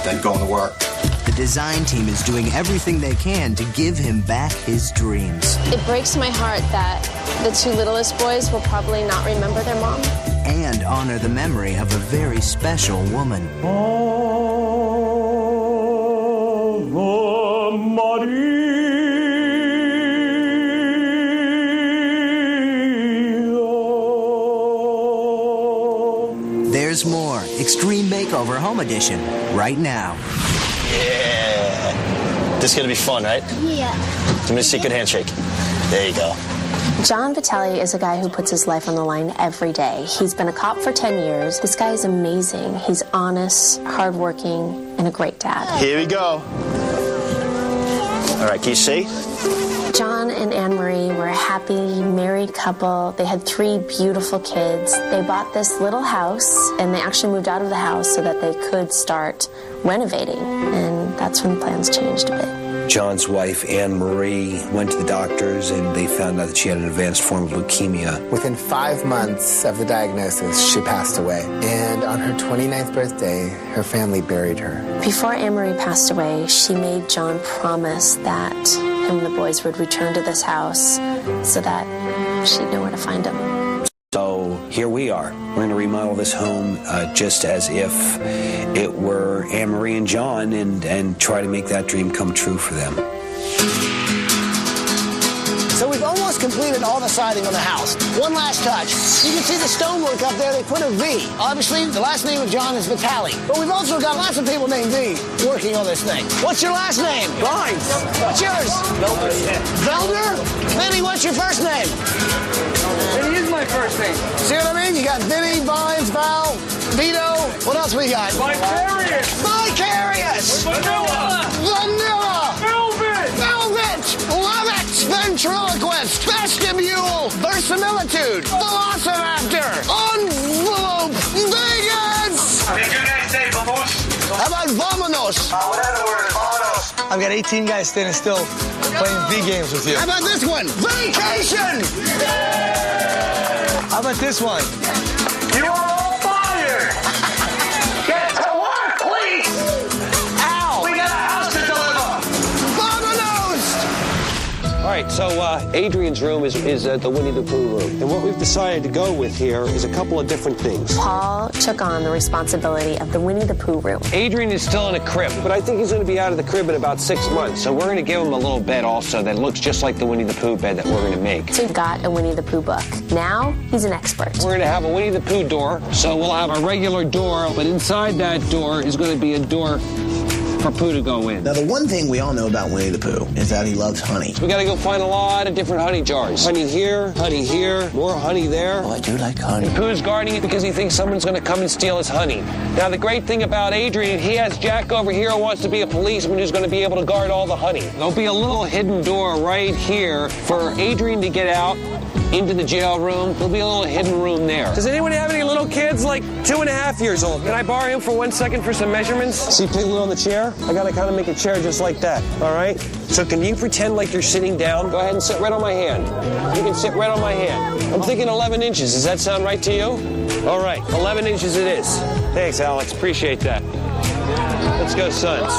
then going to work. The design team is doing everything they can to give him back his dreams. It breaks my heart that the 2 littlest boys will probably not remember their mom. And honor the memory of a very special woman. There's more Extreme Makeover home edition right now. Yeah. This is going to be fun, right? Yeah. Give me a secret handshake. There you go. John Vitale is a guy who puts his life on the line every day. He's been a cop for 10 years. This guy is amazing. He's honest, hardworking, and a great dad. Here we go. All right, can you see? John and Anne-Marie were a happy married couple. They had 3 beautiful kids. They bought this little house, and they actually moved out of the house so that they could start renovating. And that's when plans changed a bit. John's wife, Anne-Marie, went to the doctors and they found out that she had an advanced form of leukemia. Within 5 months of the diagnosis, she passed away. And on her 29th birthday, her family buried her. Before Anne-Marie passed away, she made John promise that him and the boys would return to this house so that she'd know where to find him. So here we are. We're going to remodel this home just as if it were Anne-Marie and John and try to make that dream come true for them. So we've almost completed all the siding on the house. One last touch. You can see the stonework up there. They put a V. Obviously, the last name of John is Vitale. But we've also got lots of people named V working on this thing. What's your last name? Vines. What's yours? Velder. Velder? Vinny, what's your first name? Vinny is my first name. See what I mean? You got Vinny, Vines, Val, Vito. What else we got? Vicarious. Vicarious. Vanilla. Vanilla. Velvet. Velvet. Love it. Ventriloquist. Vestibule. Verisimilitude. Velociraptor. Envelope. Vegas. Have a good nice day, Vamos. How about Vamonos? Whatever word is Vamos. I've got 18 guys standing still playing V games with you. How about this one? Vacation! How about this one? You are on fire! Get to work, please! Ow! We got a house to deliver! Vamonos! All right, so Adrian's room is the Winnie the Pooh room. And what we've decided to go with here is a couple of different things. Paul took on the responsibility of the Winnie the Pooh room. Adrian is still in a crib, but I think he's going to be out of the crib in about 6 months. So we're going to give him a little bed also that looks just like the Winnie the Pooh bed that we're going to make. So he got a Winnie the Pooh book. Now he's an expert. We're going to have a Winnie the Pooh door. So we'll have a regular door, but inside that door is going to be a door for Pooh to go in. Now, the one thing we all know about Winnie the Pooh is that he loves honey. We got to go find a lot of different honey jars. Honey here, more honey there. Oh, I do like honey. And Pooh's guarding it because he thinks someone's going to come and steal his honey. Now, the great thing about Adrian, he has Jack over here who wants to be a policeman who's going to be able to guard all the honey. There'll be a little hidden door right here for Adrian to get out into the jail room. There'll be a little hidden room there. Does anyone have any little kids like 2.5 years old? Can I borrow him for 1 second for some measurements? See Piglet on the chair? I gotta kind of make a chair just like that, all right? So can you pretend like you're sitting down? Go ahead and sit right on my hand. You can sit right on my hand. I'm thinking 11 inches. Does that sound right to you? All right, 11 inches it is. Thanks, Alex. Appreciate that. Let's go, Suns.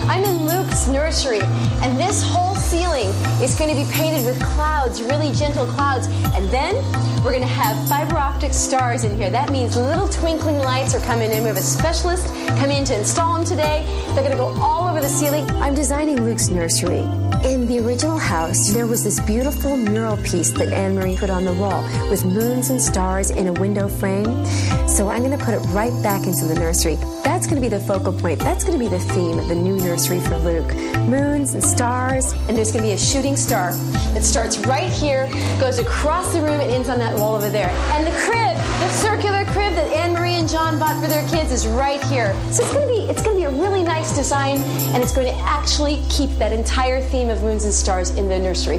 I'm in Luke's nursery, and this whole ceiling is going to be painted with clouds, really gentle clouds. And then we're going to have fiber optic stars in here. That means little twinkling lights are coming in. We have a specialist coming in to install them today. They're going to go all over the ceiling. I'm designing Luke's nursery. In the original house, there was this beautiful mural piece that Anne-Marie put on the wall with moons and stars in a window frame. So I'm going to put it right back into the nursery. That's going to be the focal point. That's going to be the theme of the new nursery for Luke. Moons and stars. And there's going to be a shooting star that starts right here, goes across the room, and ends on that wall over there. And the crib, the circular crib that Anne-Marie and John bought for their kids is right here. So it's going to be a really nice design, and it's going to actually keep that entire theme of moons and stars in the nursery.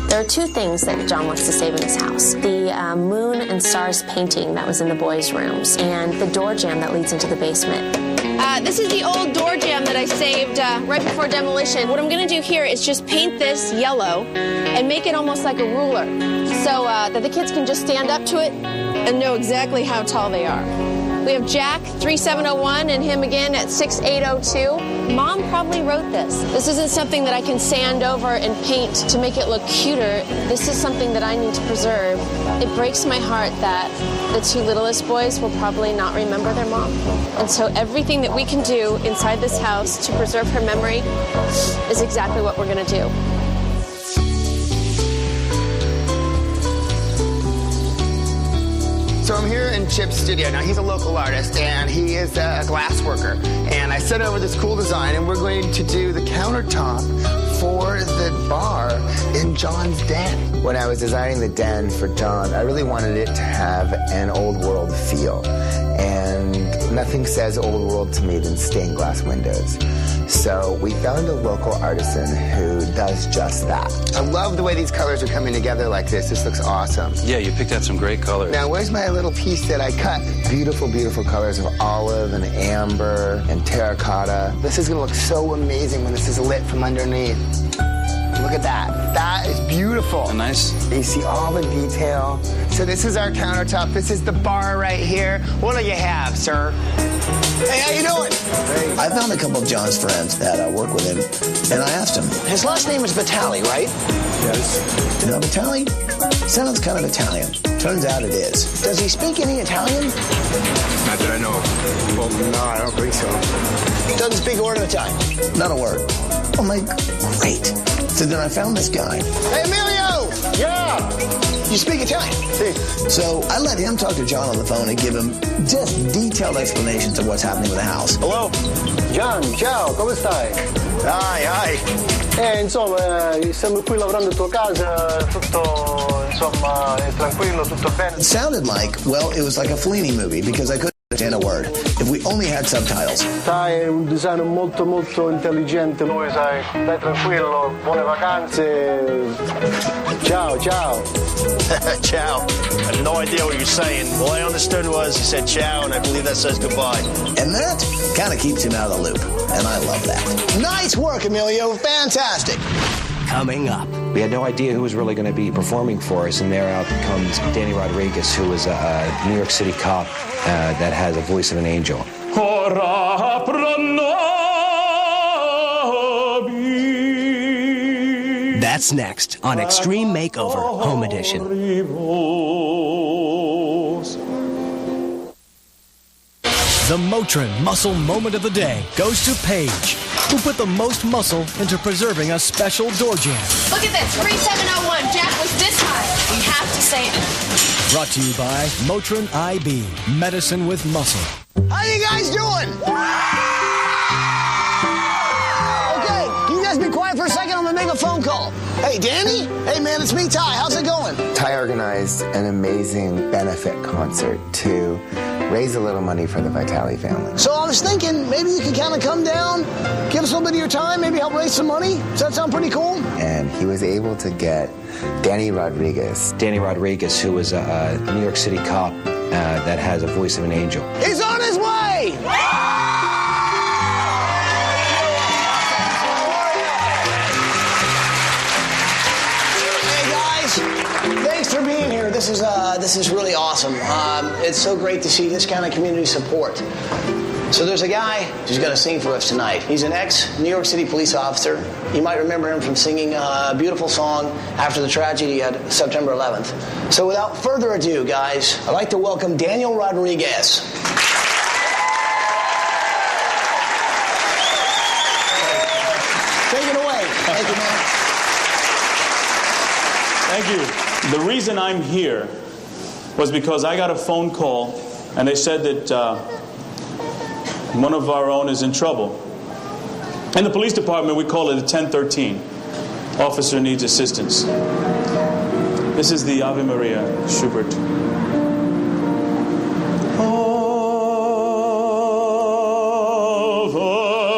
There are 2 things that John wants to save in his house. The moon and stars painting that was in the boys' rooms, and the door jamb that leads into the basement. This is the old door jamb that I saved right before demolition. What I'm going to do here is just paint this yellow and make it almost like a ruler so that the kids can just stand up to it and know exactly how tall they are. We have Jack, 3701, and him again at 6802. Mom probably wrote this. This isn't something that I can sand over and paint to make it look cuter. This is something that I need to preserve. It breaks my heart that the 2 littlest boys will probably not remember their mom. And so everything that we can do inside this house to preserve her memory is exactly what we're going to do. So I'm here in Chip's studio. Now, he's a local artist, and he is a glass worker. And I sent over this cool design, and we're going to do the countertop for the bar in John's den. When I was designing the den for John, I really wanted it to have an old world feel. And nothing says old world to me than stained glass windows. So we found a local artisan who does just that. I love the way these colors are coming together like this. This looks awesome. Yeah, you picked out some great colors. Now, where's my little piece that I cut? Beautiful, beautiful colors of olive and amber and terracotta. This is gonna look so amazing when this is lit from underneath. Look at that. That is beautiful. Nice. You see all the detail. So this is our countertop. This is the bar right here. What do you have, sir? Hey, how you doing? Hey. I found a couple of John's friends that work with him, and I asked him. His last name is Vitale, right? Yes. You know, Vitale sounds kind of Italian. Turns out it is. Does he speak any Italian? Not that I know of. Well, no, I don't think so. Doesn't speak a word of Italian? Not a word. I'm like, great. So then I found this guy. Hey, Emilio! Yeah! You speak Italian? See. So I let him talk to John on the phone and give him just detailed explanations of what's happening with the house. Hello? Gian, ciao, come stai? Hi. Insomma, siamo qui lavorando in tua casa, tutto, insomma, è tranquillo, tutto bene. It sounded like, well, it was like a Fellini movie because I couldn't understand a word. If we only had subtitles. Sai, è un designer molto molto intelligente, lui, sai, stai tranquillo, buone vacanze. Ciao. Ciao. I had no idea what you were saying. All I understood was he said ciao, and I believe that says goodbye. And that kind of keeps him out of the loop, and I love that. Nice work, Emilio. Fantastic. Coming up. We had no idea who was really going to be performing for us, and there out comes Danny Rodriguez, who is a New York City cop that has a voice of an angel. That's next on Extreme Makeover Home Edition. The Motrin Muscle Moment of the Day goes to Paige, who put the most muscle into preserving a special door jamb. Look at this, 3701. Jack was this high. We have to save it. Brought to you by Motrin IB, medicine with muscle. How you guys doing? Okay, can you guys be quiet for a second? I'm gonna make a phone call. Hey, Danny? Hey, man, it's me, Ty. How's it going? Ty organized an amazing benefit concert to raise a little money for the Vitale family. So I was thinking maybe you could kind of come down, give us a little bit of your time, maybe help raise some money. Does that sound pretty cool? And he was able to get Danny Rodriguez. Danny Rodriguez, who is a New York City cop that has a voice of an angel. He's on his way! This is really awesome. It's so great to see this kind of community support. So there's a guy who's going to sing for us tonight. He's an ex-New York City police officer. You might remember him from singing a beautiful song after the tragedy at September 11th. So without further ado, guys, I'd like to welcome Daniel Rodriguez. Take it away. Thank you, man. Thank you. The reason I'm here was because I got a phone call and they said that one of our own is in trouble. In the police department, we call it a 1013. Officer needs assistance. This is the Ave Maria, Schubert.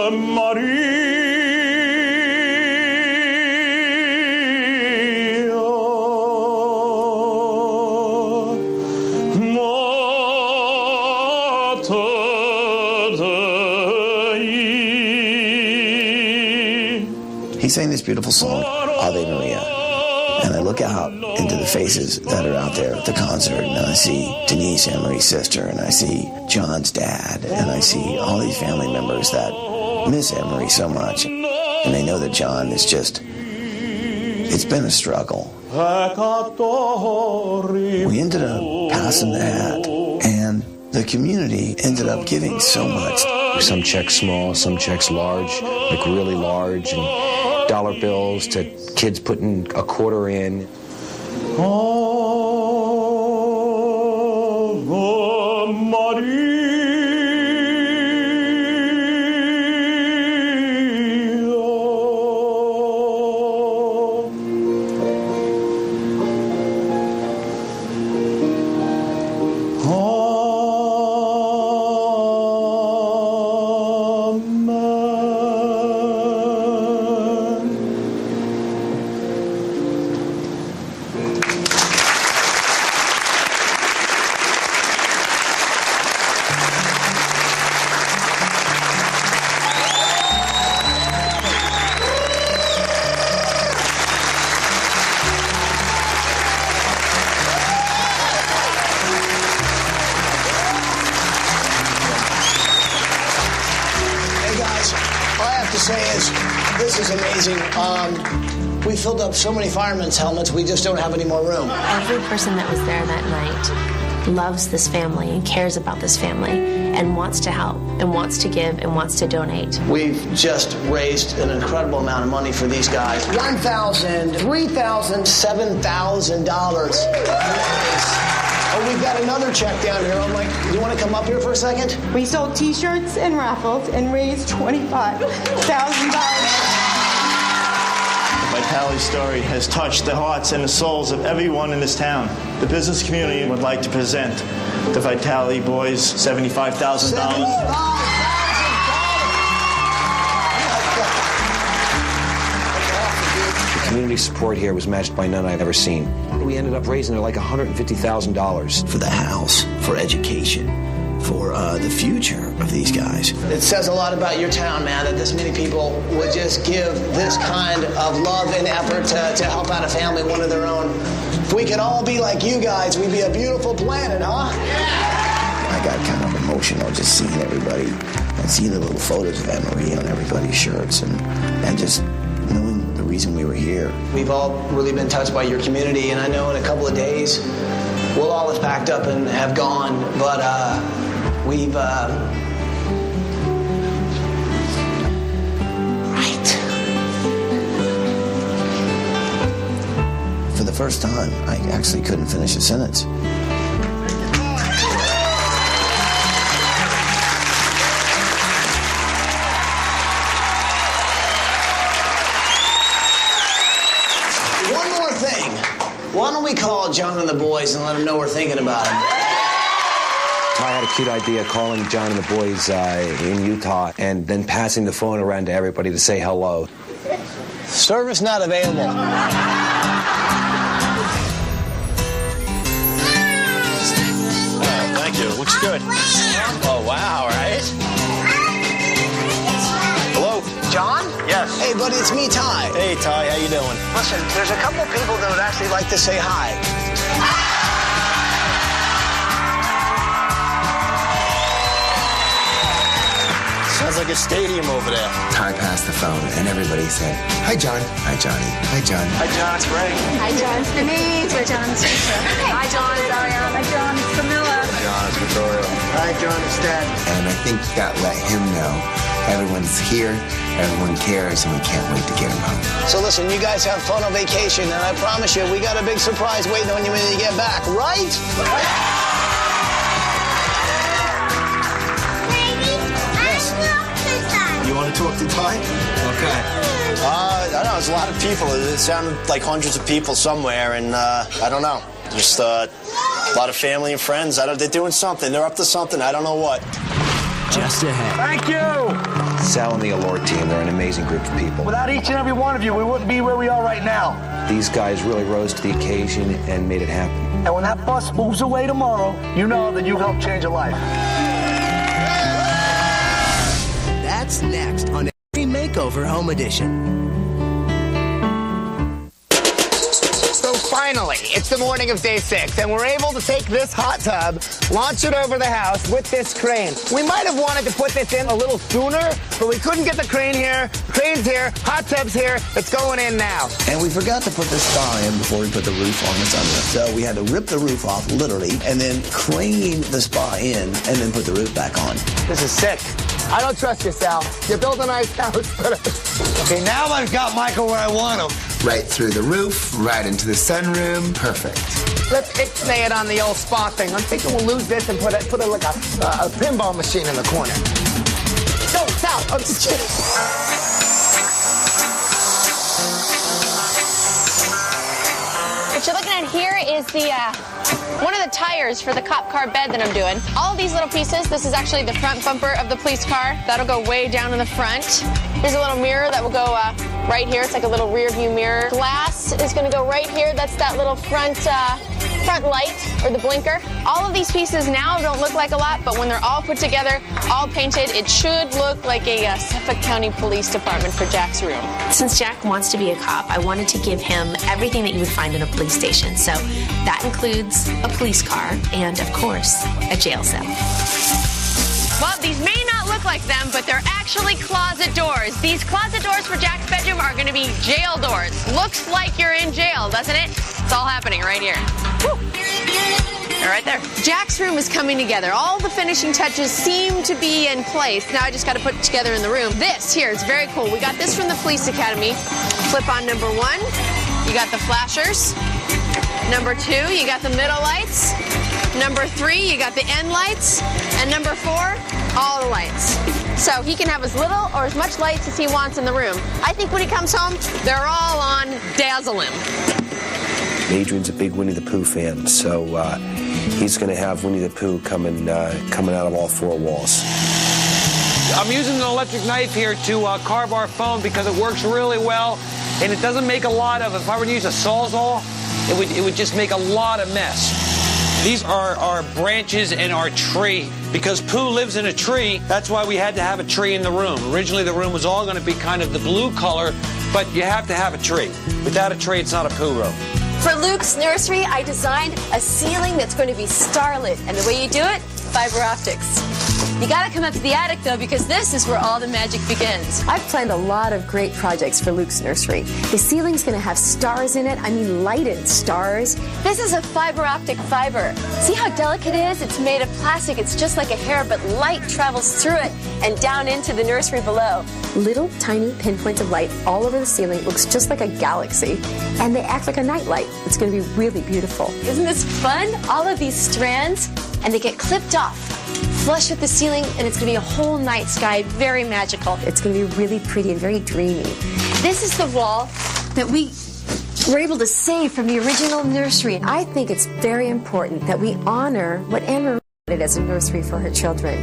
Ave Maria. He sang this beautiful song, Ave Maria. And I look out into the faces that are out there at the concert, and I see Denise, Anne-Marie's sister, and I see John's dad, and I see all these family members that miss Anne-Marie so much. And they know that John is just, it's been a struggle. We ended up passing the hat, and the community ended up giving so much. Some checks small, some checks large, like really large, and dollar bills to kids putting a quarter in. Ave This is amazing. We filled up so many firemen's helmets, we just don't have any more room. Every person that was there that night loves this family and cares about this family and wants to help and wants to give and wants to donate. We've just raised an incredible amount of money for these guys. $1,000, $3,000, $7,000. Oh, we've got another check down here. I'm like, you want to come up here for a second? We sold T-shirts and raffles and raised $25,000. The Vitale story has touched the hearts and the souls of everyone in this town. The business community would like to present the Vitale boys $75,000. Community support here was matched by none I've ever seen. We ended up raising like $150,000 for the house, for education, for the future of these guys. It says a lot about your town, man, that this many people would just give this kind of love and effort to help out a family, one of their own. If we could all be like you guys, we'd be a beautiful planet, huh? I got kind of emotional just seeing everybody and seeing the little photos of Anne-Marie on everybody's shirts and just knowing the reason we were here. We've all really been touched by your community, and I know in a couple of days we'll all have packed up and have gone, but we've right. For the first time, I actually couldn't finish a sentence. Why don't we call John and the boys and let them know we're thinking about him? Ty had a cute idea calling John and the boys in Utah and then passing the phone around to everybody to say hello. Service not available. Thank you. Looks good. Oh, wow, right? Hello? John? Yes. Hey, buddy, it's me, Ty. Hey, Ty, how you doing? Listen, there's a couple people that would actually like to say hi. Sounds like a stadium over there. Ty passed the phone, and everybody said, "Hi, John. Hi, Johnny. Hi, John. Hi, John. It's Ray. Hi, John. It's Denise. Hi, John. It's Lisa. Hi, John. It's Ariana. Hi, John. It's Camilla. Hi, John. It's Victoria. Hi, John. It's Dad. And I think that let him know everyone's here, everyone cares, and we can't wait to get him home. So listen, you guys have fun on vacation, and I promise you, we got a big surprise waiting on you when you get back, right? You want to talk to Ty? Okay. I don't know. There's a lot of people. It sounded like hundreds of people somewhere, and I don't know. Just a lot of family and friends. They're doing something. They're up to something. I don't know what. Just ahead. Thank you. Sal and the Allure team, they're an amazing group of people. Without each and every one of you, we wouldn't be where we are right now. These guys really rose to the occasion and made it happen. And when that bus moves away tomorrow, you know that you helped change a life. That's next on every Makeover Home Edition. So finally, it's the morning of day 6, and we're able to take this hot tub, launch it over the house with this crane. We might have wanted to put this in a little sooner, but we couldn't get the crane here. Crane's here, hot tub's here, it's going in now. And we forgot to put the spa in before we put the roof on the sunroof. So we had to rip the roof off, literally, and then crane the spa in, and then put the roof back on. This is sick. I don't trust you, Sal. You built a nice house, but... Okay, now I've got Michael where I want him. right through the roof, right into the sunroom. Perfect. Let's ixnay it on the old spa thing. I'm thinking we'll lose this and put it like a pinball machine in the corner. Go, Sal. What you're looking at here is the one of the tires for the cop car bed that I'm doing. All of these little pieces, this is actually the front bumper of the police car. That'll go way down in the front. Here's a little mirror that will go right here. It's like a little rear view mirror. Glass is going to go right here. That's that little front light or the blinker. All of these pieces now don't look like a lot, but when they're all put together, all painted, it should look like a Suffolk County Police Department for Jack's room. Since Jack wants to be a cop, I wanted to give him everything that you would find in a police station. So that includes a police car and, of course, a jail cell. Well, these may not look like them, but they're actually closet doors. These closet doors for Jack's bedroom are going to be jail doors. Looks like you're in jail, doesn't it? It's all happening right here. Woo. They're right there. Jack's room is coming together. All the finishing touches seem to be in place. Now I just got to put it together in the room. This here is very cool. We got this from the police academy. Flip on number 1. You got the flashers. Number 2, you got the middle lights. Number 3, you got the end lights. And number 4, all the lights. So he can have as little or as much lights as he wants in the room. I think when he comes home, they're all on, dazzle him. Adrian's a big Winnie the Pooh fan, so he's going to have Winnie the Pooh coming out of all 4 walls. I'm using an electric knife here to carve our phone because it works really well, and it doesn't make a lot of. If I were to use a Sawzall, it would just make a lot of mess. These are our branches and our tree. Because Pooh lives in a tree, that's why we had to have a tree in the room. Originally, the room was all going to be kind of the blue color, but you have to have a tree. Without a tree, it's not a Pooh room. For Luke's nursery, I designed a ceiling that's going to be starlit. And the way you do it, fiber optics. You gotta come up to the attic, though, because this is where all the magic begins. I've planned a lot of great projects for Luke's nursery. The ceiling's gonna have stars in it. I mean, lighted stars. This is a fiber optic fiber. See how delicate it is? It's made of plastic. It's just like a hair, but light travels through it and down into the nursery below. Little tiny pinpoints of light all over the ceiling. It looks just like a galaxy. And they act like a nightlight. It's gonna be really beautiful. Isn't this fun? All of these strands, and they get clipped off, flush with the ceiling, and it's going to be a whole night sky, very magical. It's going to be really pretty and very dreamy. This is the wall that we were able to save from the original nursery. I think it's very important that we honor what Anne-Marie wanted as a nursery for her children.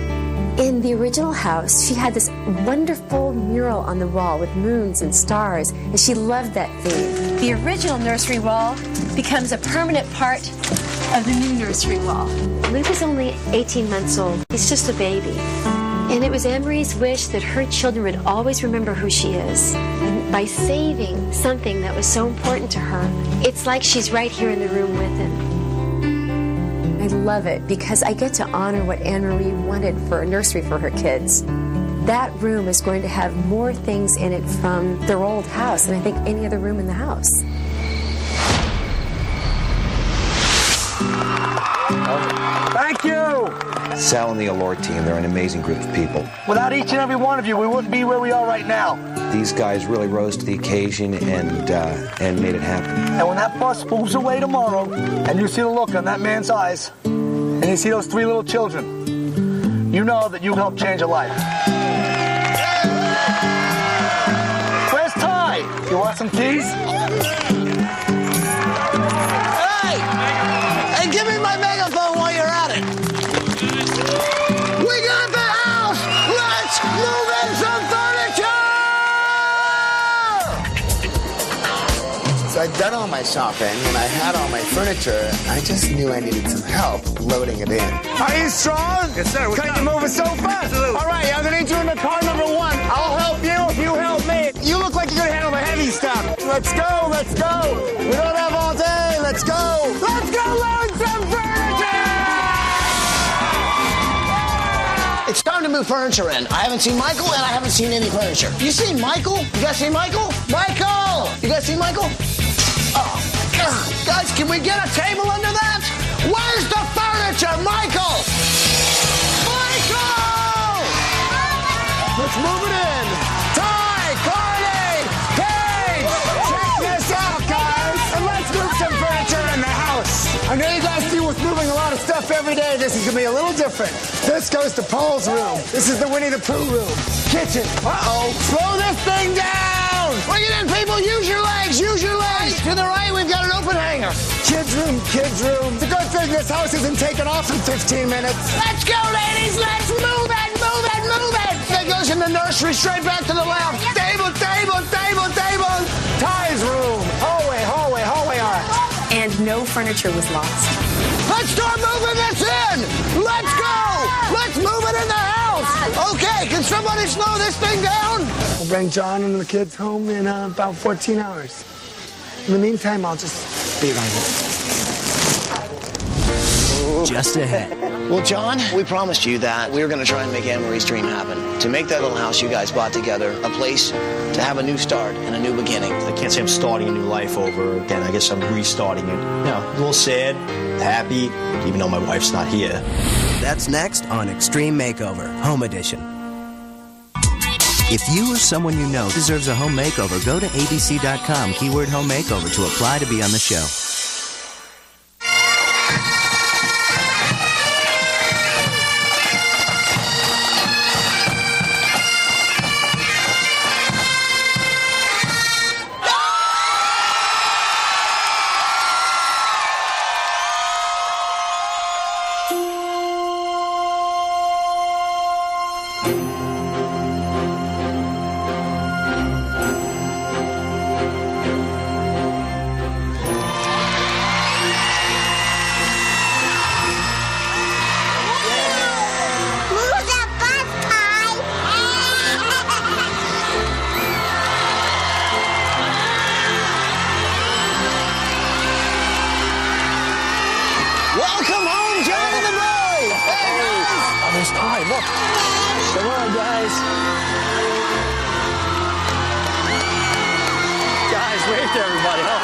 In the original house, she had this wonderful mural on the wall with moons and stars, and she loved that theme. The original nursery wall becomes a permanent part of the new nursery wall. Luke is only 18 months old. He's just a baby. And it was Anne-Marie's wish that her children would always remember who she is. And by saving something that was so important to her, it's like she's right here in the room with him. I love it because I get to honor what Anne-Marie wanted for a nursery for her kids. That room is going to have more things in it from their old house than I think any other room in the house. Thank you! Sal and the Allure team, they're an amazing group of people. Without each and every one of you, we wouldn't be where we are right now. These guys really rose to the occasion and made it happen. And when that bus moves away tomorrow, and you see the look on that man's eyes, and you see those 3 little children, you know that you helped change a life. Where's Ty? You want some keys? Hey, give me my megaphone while you're at it. We got the house! Let's move in some furniture! So I'd done all my shopping and I had all my furniture. I just knew I needed some help loading it in. Are you strong? Yes, sir. Can you move it so fast? Absolutely. All right, I'm gonna need you in the car number 1. I'll help you if you help me. You look like you're gonna handle the heavy stuff. Let's go, let's go. We don't have all day. Let's go. Let's go load some furniture! It's time to move furniture in. I haven't seen Michael, and I haven't seen any furniture. You seen Michael? You guys seen Michael? Michael! You guys seen Michael? Oh, guys, can we get a table under that? Where's the furniture, Michael? Michael! Let's move it in. Ty, Carly, Paige, check this I know you guys see what's moving a lot of stuff every day. This is going to be a little different. This goes to Paul's room. This is the Winnie the Pooh room. Kitchen. Uh-oh. Slow this thing down. Bring it in, people. Use your legs. Use your legs. To the right, we've got an open hanger. Kids room, kids room. It's a good thing this house isn't taken off in 15 minutes. Let's go, ladies. Let's move it, move it, move it. That goes in the nursery, straight back to the left. Table, table, table, table. Ty's room. Hallway, hallway, hallway arch. And no furniture was lost. Let's start moving this in. Let's go. Let's move it in the house. Okay, can somebody slow this thing down? I'll bring John and the kids home in about 14 hours. In the meantime, I'll just be right here. Just ahead. Well, John, we promised you that we were going to try and make Anne-Marie's dream happen. To make that little house you guys bought together a place to have a new start and a new beginning. I can't say I'm starting a new life over again. I guess I'm restarting it. You know, a little sad, happy, even though my wife's not here. That's next on Extreme Makeover, Home Edition. If you or someone you know deserves a home makeover, go to abc.com, keyword home makeover to apply to be on the show. There's Ty, look. Come on, guys. Guys, wave to everybody, huh?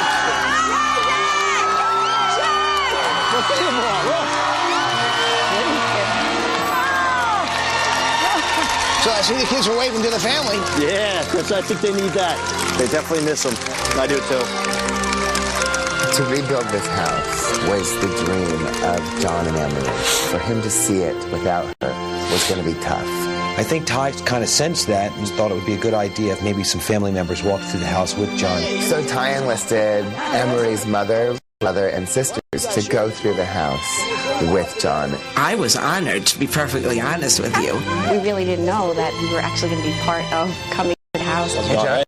Look at him all, look. So I see the kids are waving to the family. Yeah, Chris, I think they need that. They definitely miss them. I do, too. To rebuild this house was the dream of John and Anne-Marie. For him to see it without her was going to be tough. I think Ty kind of sensed that and thought it would be a good idea if maybe some family members walked through the house with John. So Ty enlisted Anne-Marie's mother, and sisters to go through the house with John. I was honored, to be perfectly honest with you. We really didn't know that we were actually going to be part of coming to the house. Hey, John.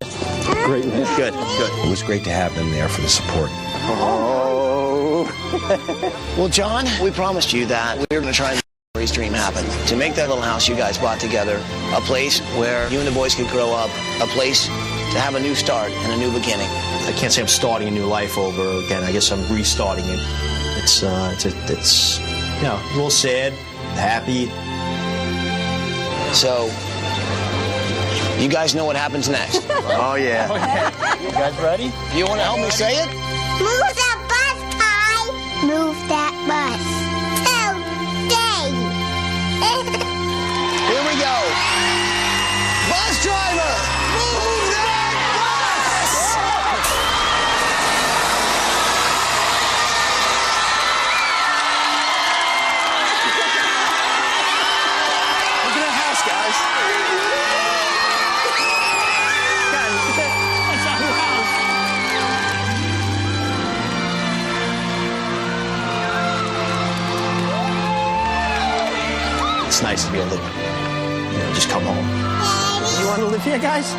Great, man. Good, good. It was great to have them there for the support. Oh. Well, John, we promised you that we were going to try and make Anne-Marie's dream happen. To make that little house you guys bought together a place where you and the boys could grow up, a place to have a new start and a new beginning. I can't say I'm starting a new life over again. I guess I'm restarting it. It's you know, a little sad, happy. So, you guys know what happens next. Oh, yeah. You guys ready? You want to help me say it? Move that bus, Ty. Move that bus. Here we go. Bus driver, move that bus! Look at that house, guys. That's our house. It's nice to be able to, you know, just come home. You want to live here, guys?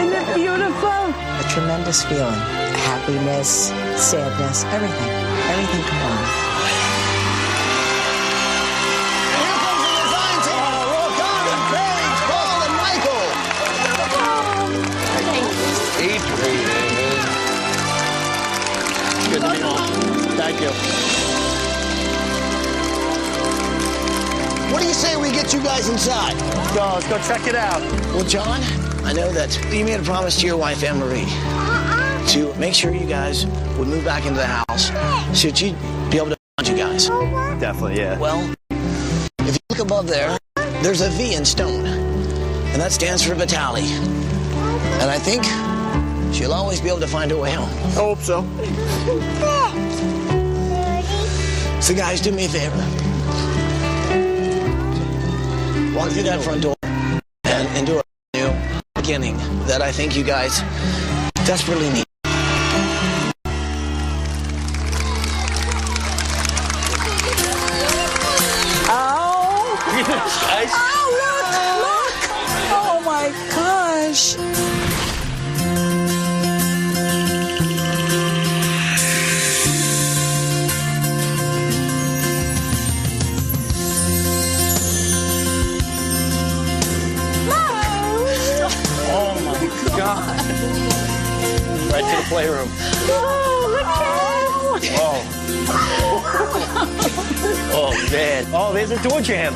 Isn't it beautiful? A tremendous feeling. Happiness, sadness, everything. Everything combined. Here comes the design team. Robin, Paige, Paul, and Michael. Good to meet you all. Thank you. What do you say we get you guys inside? Let's go check it out. Well, John, I know that you made a promise to your wife, Anne-Marie, to make sure you guys would move back into the house so that you'd be able to find you guys. Definitely, yeah. Well, if you look above there, there's a V in stone, and that stands for Vitale. And I think she'll always be able to find her way home. I hope so. So guys, do me a favor. Walk through that front door and into a new beginning that I think you guys desperately need. Guys. Oh, look! Oh, my gosh. Oh, my God. Right to the playroom. Oh, look at him. Oh. Oh, man. Oh, there's a door jam.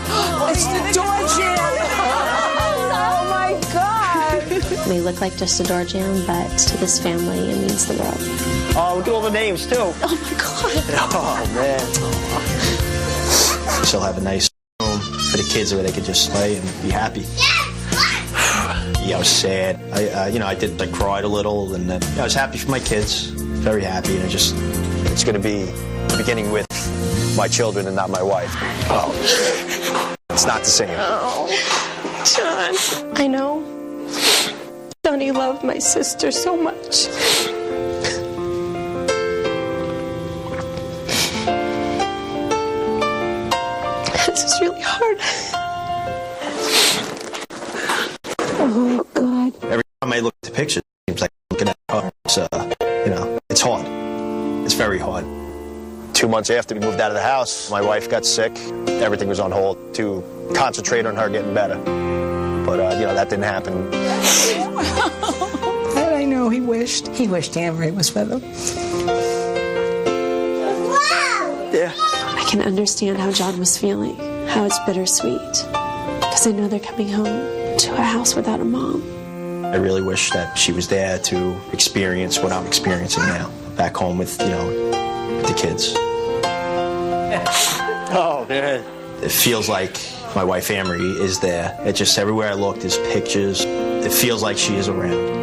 It's the door jam. Oh, my God. May look like just a door jam, but to this family, it means the world. Oh, look at all the names, too. Oh, my God. Oh, man. She'll have a nice room for the kids where they could just play and be happy. Yeah, I was sad. I cried a little, and I was happy for my kids. Very happy, and it's going to be beginning with my children and not my wife. Oh, it's not the same. Oh, John. I know. Johnny loved my sister so much. This is really hard. Oh, God. Every time I look at the pictures, it seems like I'm looking at her. It's hard. It's very hard. 2 months after we moved out of the house, my wife got sick. Everything was on hold to concentrate on her getting better. But, that didn't happen. And I know he wished Anne-Marie was with him. Yeah. I can understand how John was feeling, how it's bittersweet. Because I know they're coming home to a house without a mom. I really wish that she was there to experience what I'm experiencing now, back home with, the kids. Oh, man. It feels like my wife Anne-Marie is there. It just, everywhere I look, there's pictures. It feels like she is around.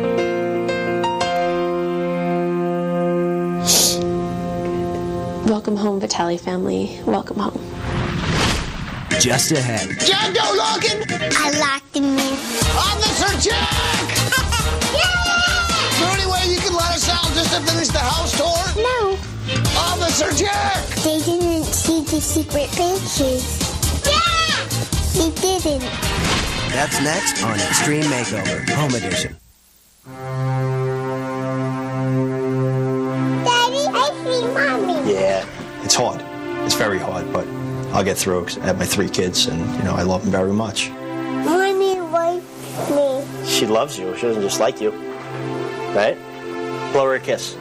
Welcome home, Vitale family. Welcome home. Just ahead. Jack, go looking! I locked him in. Officer Jack! Is there any way you can let us out just to finish the house tour? No. Officer Jack! They didn't see the secret pictures. Yeah! They didn't. That's next on Extreme Makeover, Home Edition. Daddy, I see Mommy. Yeah, it's hard. It's very hard, but I'll get through it. I have my 3 kids, and, I love them very much. Mommy likes me. She loves you. She doesn't just like you. Right? Blow her a kiss.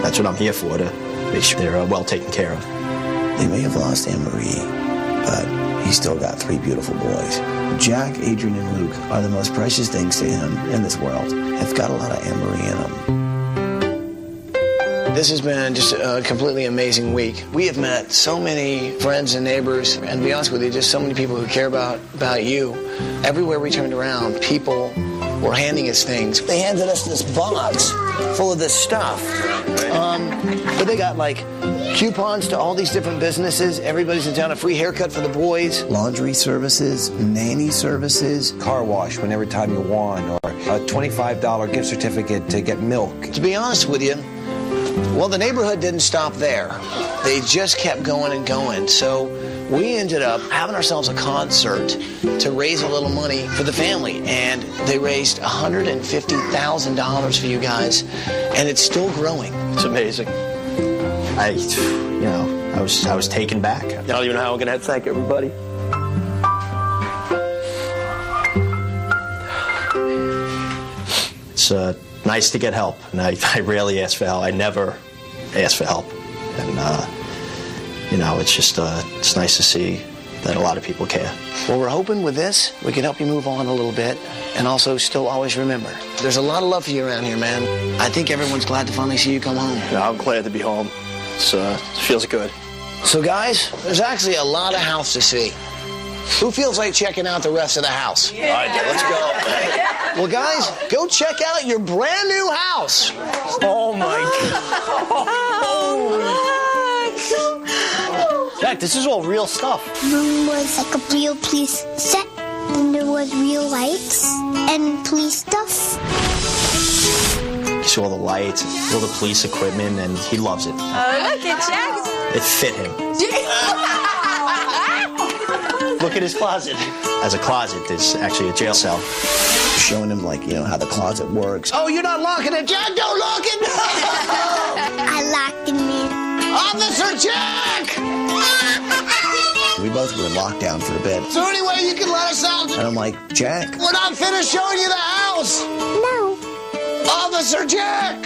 That's what I'm here for, to make sure they're well taken care of. They may have lost Anne-Marie, but he's still got 3 beautiful boys. Jack, Adrian, and Luke are the most precious things to him in this world. They've got a lot of Anne-Marie in them. This has been just a completely amazing week. We have met so many friends and neighbors, and to be honest with you, just so many people who care about you. Everywhere we turned around, people were handing us things. They handed us this box full of this stuff. But they got like coupons to all these different businesses. Everybody's in town, a free haircut for the boys. Laundry services, nanny services. Car wash whenever time you want, or a $25 gift certificate to get milk. To be honest with you, well, the neighborhood didn't stop there. They just kept going and going. So we ended up having ourselves a concert to raise a little money for the family. And they raised $150,000 for you guys. And it's still growing. It's amazing. I was taken back. I don't even know how I'm going to thank everybody. It's nice to get help, and I rarely ask for help. I never ask for help, and it's just it's nice to see that a lot of people care. Well, we're hoping with this we can help you move on a little bit, and also still always remember there's a lot of love for you around here, man. I think everyone's glad to finally see you come home. Yeah, I'm glad to be home. It feels good. So, guys, there's actually a lot of house to see. Who feels like checking out the rest of the house? Yeah. All right, let's go. Well, guys, go check out your brand new house. Oh, my God. Jack, this is all real stuff. Room was like a real police set, and there was real lights and police stuff. You saw all the lights, all the police equipment, and he loves it. Oh, look at Jack. It fit him. Look at his closet. As a closet, there's actually a jail cell. Showing him, like, you know, how the closet works. Oh, you're not locking it, Jack! Don't lock it! I locked him in. Officer Jack! We both were in lockdown for a bit. Is there any way you can let us out? And I'm like, Jack. We're not finished showing you the house! No. Officer Jack!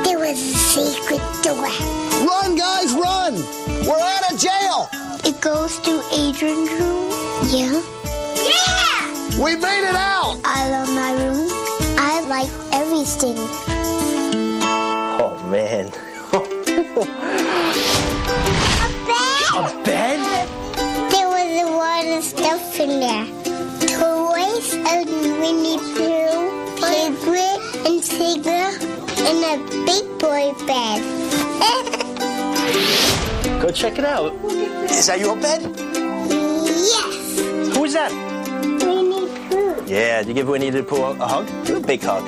There was a secret door. Run, guys, run! We're out of jail! It goes to Adrian's room. Yeah? Yeah! We made it out! I love my room. I like everything. Oh, man. A bed? There was a lot of stuff in there. Toys and Winnie Pooh, Piglet and Tigger, and a big boy bed. Go check it out. Is that your bed? Yes. Who is that? Winnie Pooh. Yeah, did you give Winnie the Pooh a hug? Give a big hug.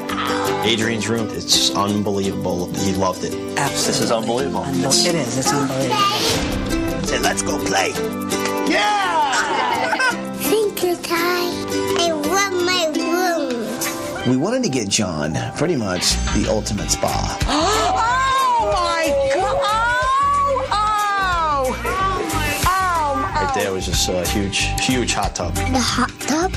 Adrian's room, it's unbelievable. He loved it. Absolutely. This is unbelievable. It is. It's unbelievable. Say, let's go play. Yeah! Thank you, Ty. I love my room. We wanted to get John pretty much the ultimate spa. Oh, my God. Right there was just a huge hot tub. The hot tub?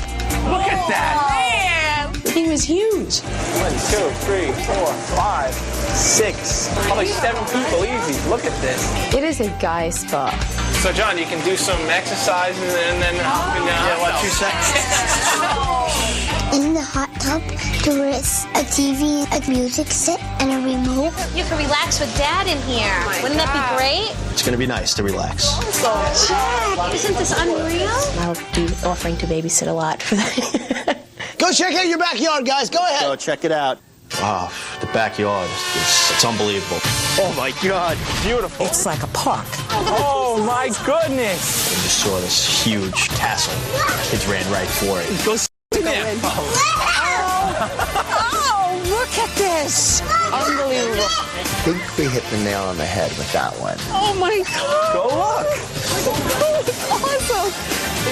Look at that! The thing was huge. 1, 2, 3, 4, 5, 6. Probably 7 people easy. Look at this. It is a guy spa. So, John, you can do some exercises and then hop in there. Yeah, what, 2 seconds? In the hot tub, there is a TV, a music set, and a remote. You can relax with Dad in here. Wouldn't that be great? It's gonna be nice to relax. Jack, isn't this unreal? I'll be offering to babysit a lot for that. Go check out your backyard, guys. Go ahead. Go check it out. Oh, the backyard, it's unbelievable. Oh, my God. Beautiful. It's like a park. Oh, my goodness. We just saw this huge castle. Kids ran right for it. Go in there. Oh, look at this. Unbelievable. I think we hit the nail on the head with that one. Oh, my God. Go look. It's awesome.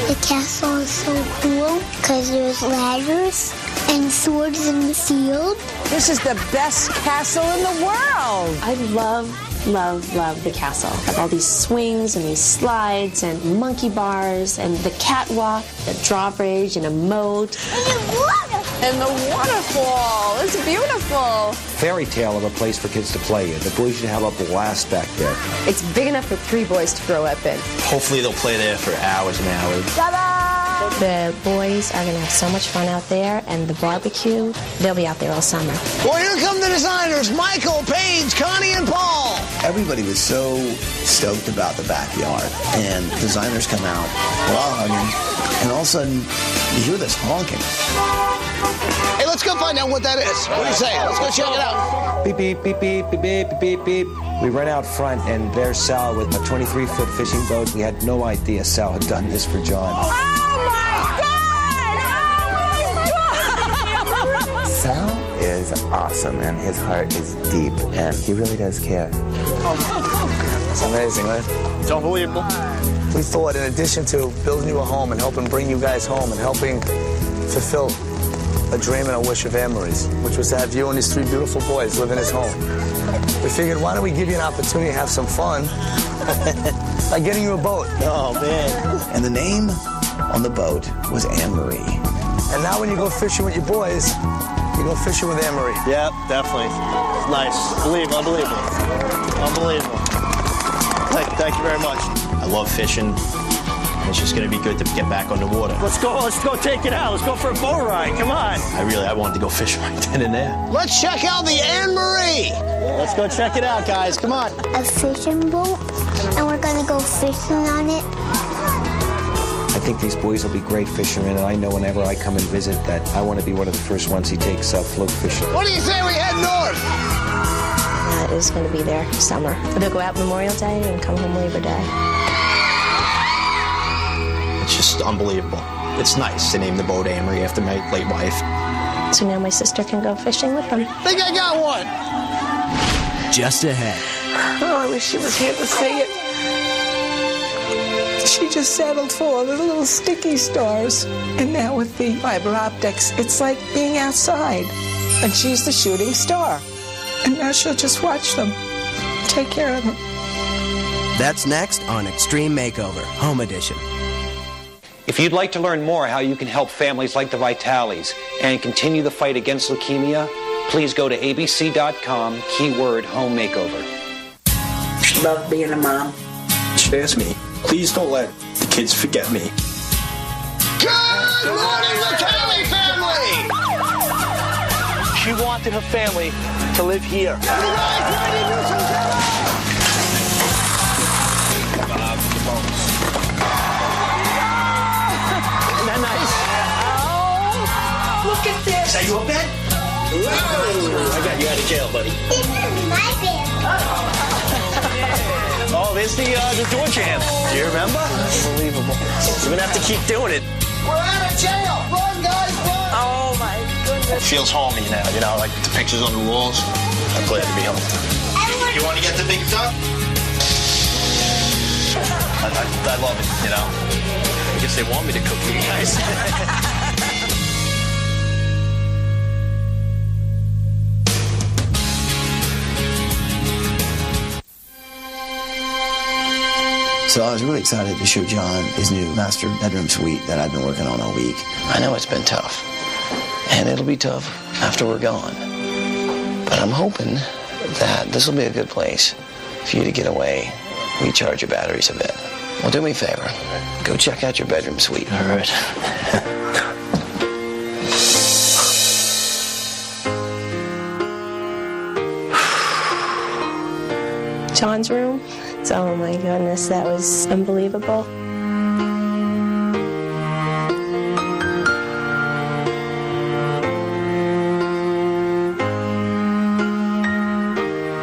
The castle is so cool because there's ladders and swords in the field. This is the best castle in the world. I love the castle. I have all these swings and these slides and monkey bars and the catwalk, the drawbridge and a moat. And the waterfall. It's beautiful. Fairy tale of a place for kids to play in. The boys should have a blast back there. It's big enough for 3 boys to grow up in. Hopefully they'll play there for hours and hours. The boys are going to have so much fun out there, and the barbecue, they'll be out there all summer. Well, here come the designers, Michael, Paige, Connie, and Paul. Everybody was so stoked about the backyard, and designers come out, we're all hugging, and all of a sudden, you hear this honking. Hey, let's go find out what that is. What do you say? Let's go check it out. Beep, beep, beep, beep, beep, beep, beep, beep. We run out front, and there's Sal with a 23-foot fishing boat. We had no idea Sal had done this for John. Sal is awesome, and his heart is deep, and he really does care. It's amazing, right? It's unbelievable. We thought, in addition to building you a home and helping bring you guys home and helping fulfill a dream and a wish of Anne-Marie's, which was to have you and these 3 beautiful boys live in his home, we figured, why don't we give you an opportunity to have some fun by getting you a boat. Oh, man. And the name on the boat was Anne-Marie. And now when you go fishing with your boys, you go fishing with Anne-Marie. Yep, definitely. It's nice. Unbelievable. Unbelievable. Thank you very much. I love fishing. It's just going to be good to get back on the water. Let's go take it out. Let's go for a boat ride. Come on. I wanted to go fishing right then and there. Let's check out the Anne-Marie. Let's go check it out, guys. Come on. A fishing boat, and we're gonna go fishing on it. I think these boys will be great fishermen, and I know whenever I come and visit that I want to be one of the first ones he takes float fishing. What do you say we head north? Is going to be there summer. They'll go out Memorial Day and come home Labor Day. It's just unbelievable. It's nice to name the boat Amory after my late wife. So now my sister can go fishing with them. Think I got one. Just ahead. Oh, I wish she was here to see it. She just settled for all the little sticky stars. And now with the fiber optics, it's like being outside. And she's the shooting star. And now she'll just watch them. Take care of them. That's next on Extreme Makeover, Home Edition. If you'd like to learn more how you can help families like the Vitales and continue the fight against leukemia, please go to abc.com, keyword home makeover. Love being a mom. Cheers me. Please don't let the kids forget me. Good morning, Vitale family! She wanted her family to live here. You guys ready to do some Isn't that nice? Oh, look at this. Is that your bed? I got you out of jail, buddy. This is my bed. Oh, there's the door jam. Do you remember? Unbelievable. We're gonna have to keep doing it. We're out of jail! Run, guys, run! Oh, my goodness. It feels homey now, you know, like the pictures on the walls. I'm glad to be home. You want to get the big duck? I love it, you know. I guess they want me to cook for you guys. So I was really excited to show John his new master bedroom suite that I've been working on all week. I know it's been tough, and it'll be tough after we're gone. But I'm hoping that this will be a good place for you to get away, recharge your batteries a bit. Well, do me a favor. Go check out your bedroom suite. All right. John's room. Oh my goodness, that was unbelievable.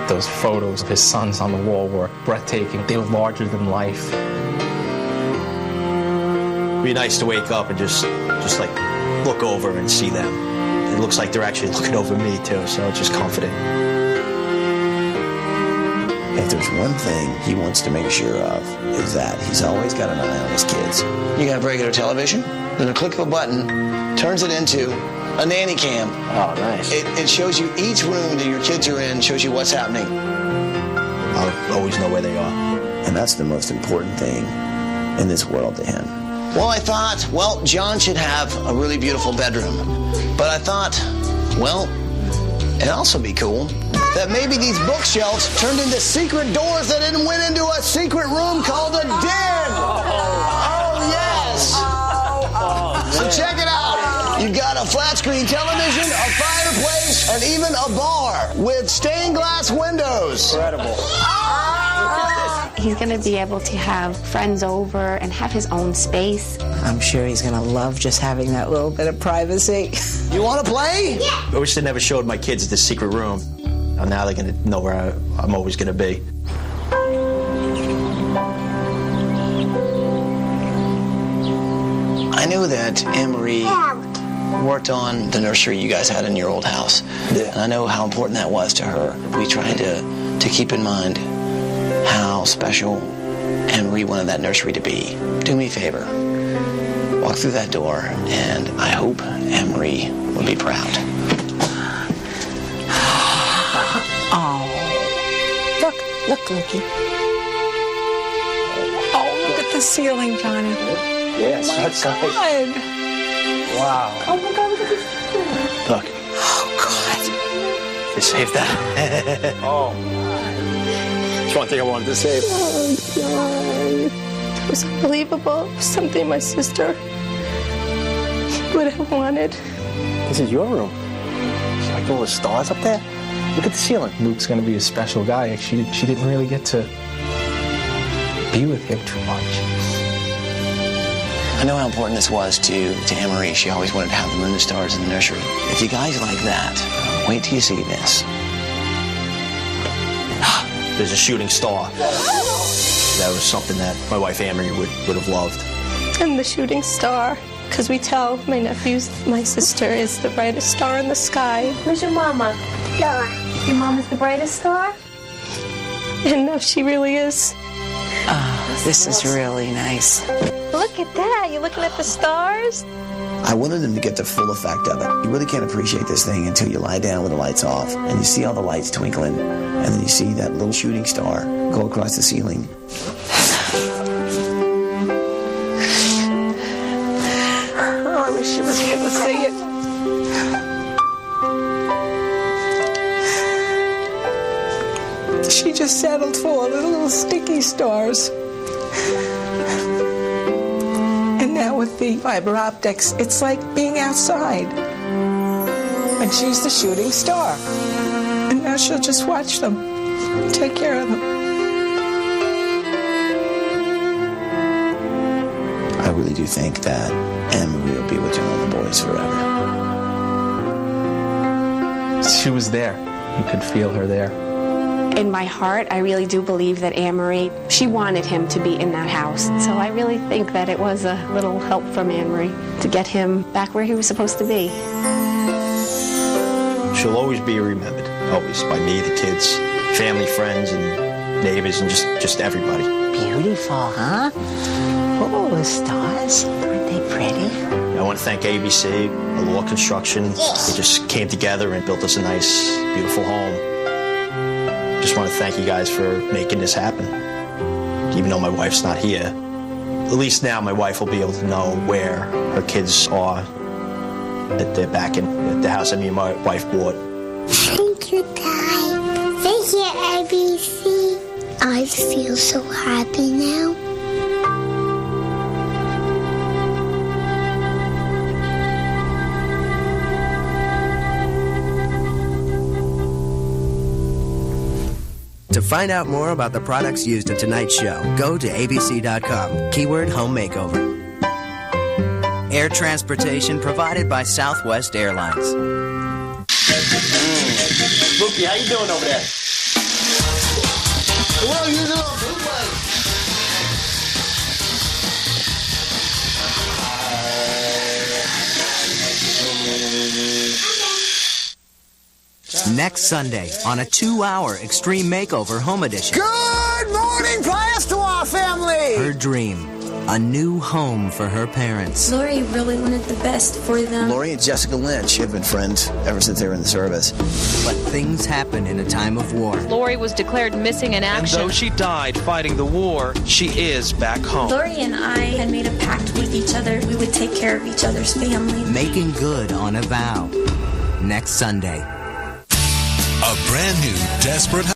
Those photos of his sons on the wall were breathtaking. They were larger than life. It'd be nice to wake up and just like look over and see them. It looks like they're actually looking over me too, so it's just comforting. If there's one thing he wants to make sure of, is that he's always got an eye on his kids. You got regular television, then a click of a button turns it into a nanny cam. Oh, nice. It shows you each room that your kids are in, shows you what's happening. I'll always know where they are. And that's the most important thing in this world to him. Well, I thought, well, John should have a really beautiful bedroom. But I thought, well, it'd also be cool that maybe these bookshelves turned into secret doors that then went into a secret room called a den. Oh yes. So check it out. You got a flat screen television, a fireplace, and even a bar with stained glass windows. Incredible. He's going to be able to have friends over and have his own space. I'm sure he's going to love just having that little bit of privacy. You want to play? I wish they never showed my kids the secret room. Now they're going to know where I'm always going to be. I knew that Anne-Marie worked on the nursery you guys had in your old house. Yeah. And I know how important that was to her. We tried to keep in mind how special Anne-Marie wanted that nursery to be. Do me a favor. Walk through that door, and I hope Anne-Marie will be proud. Oh. Look, Lukey. Oh, look at the ceiling, Johnny. Yes, oh that's God. nice. Wow. Oh my God, look at this. Look. Oh God. You saved that. Oh. That's one thing I wanted to save. Oh, God. It was unbelievable. It was something my sister would have wanted. This is your room. You like all the stars up there? Look at the ceiling. Luke's going to be a special guy. She didn't really get to be with him too much. I know how important this was to Anne-Marie. She always wanted to have the moon and stars in the nursery. If you guys like that, wait till you see this. There's a shooting star. That was something that my wife Anne-Marie would have loved. And the shooting star, because we tell my nephews my sister is the brightest star in the sky. Where's your mama? Star. Your mom is the brightest star? And no, she really is. Oh, this is really nice. Look at that. You looking at the stars? I wanted them to get the full effect of it. You really can't appreciate this thing until you lie down with the lights off and you see all the lights twinkling, and then you see that little shooting star go across the ceiling. Oh, I wish you was here to see it. She just settled for little sticky stars. And now with the fiber optics, it's like being outside. And she's the shooting star. And now she'll just watch them, take care of them. I really do think that Anne-Marie will be with you and the boys forever. She was there. You could feel her there. In my heart, I really do believe that Anne-Marie, she wanted him to be in that house. So I really think that it was a little help from Anne-Marie to get him back where he was supposed to be. She'll always be remembered, always, by me, the kids, family, friends, and neighbors, and just everybody. Beautiful, huh? Oh, the stars. Aren't they pretty? I want to thank ABC, Allure Construction. They just came together and built us a nice, beautiful home. Just want to thank you guys for making this happen. Even though my wife's not here, at least now my wife will be able to know where her kids are, that they're back in the house that me and my wife bought. Thank you, Dad. Thank you, ABC. I feel so happy now. To find out more about the products used in tonight's show, go to abc.com, keyword home makeover. Air transportation provided by Southwest Airlines. Mookie, how you doing over there? Well, you know, Next Sunday on a 2-hour Extreme Makeover Home Edition. Good morning, Plastois family! Her dream, a new home for her parents. Lori really wanted the best for them. Lori and Jessica Lynch have been friends ever since they were in the service. But things happen in a time of war. Lori was declared missing in action. And though she died fighting the war, she is back home. Lori and I had made a pact with each other. We would take care of each other's family. Making good on a vow. Next Sunday. A brand new Desperate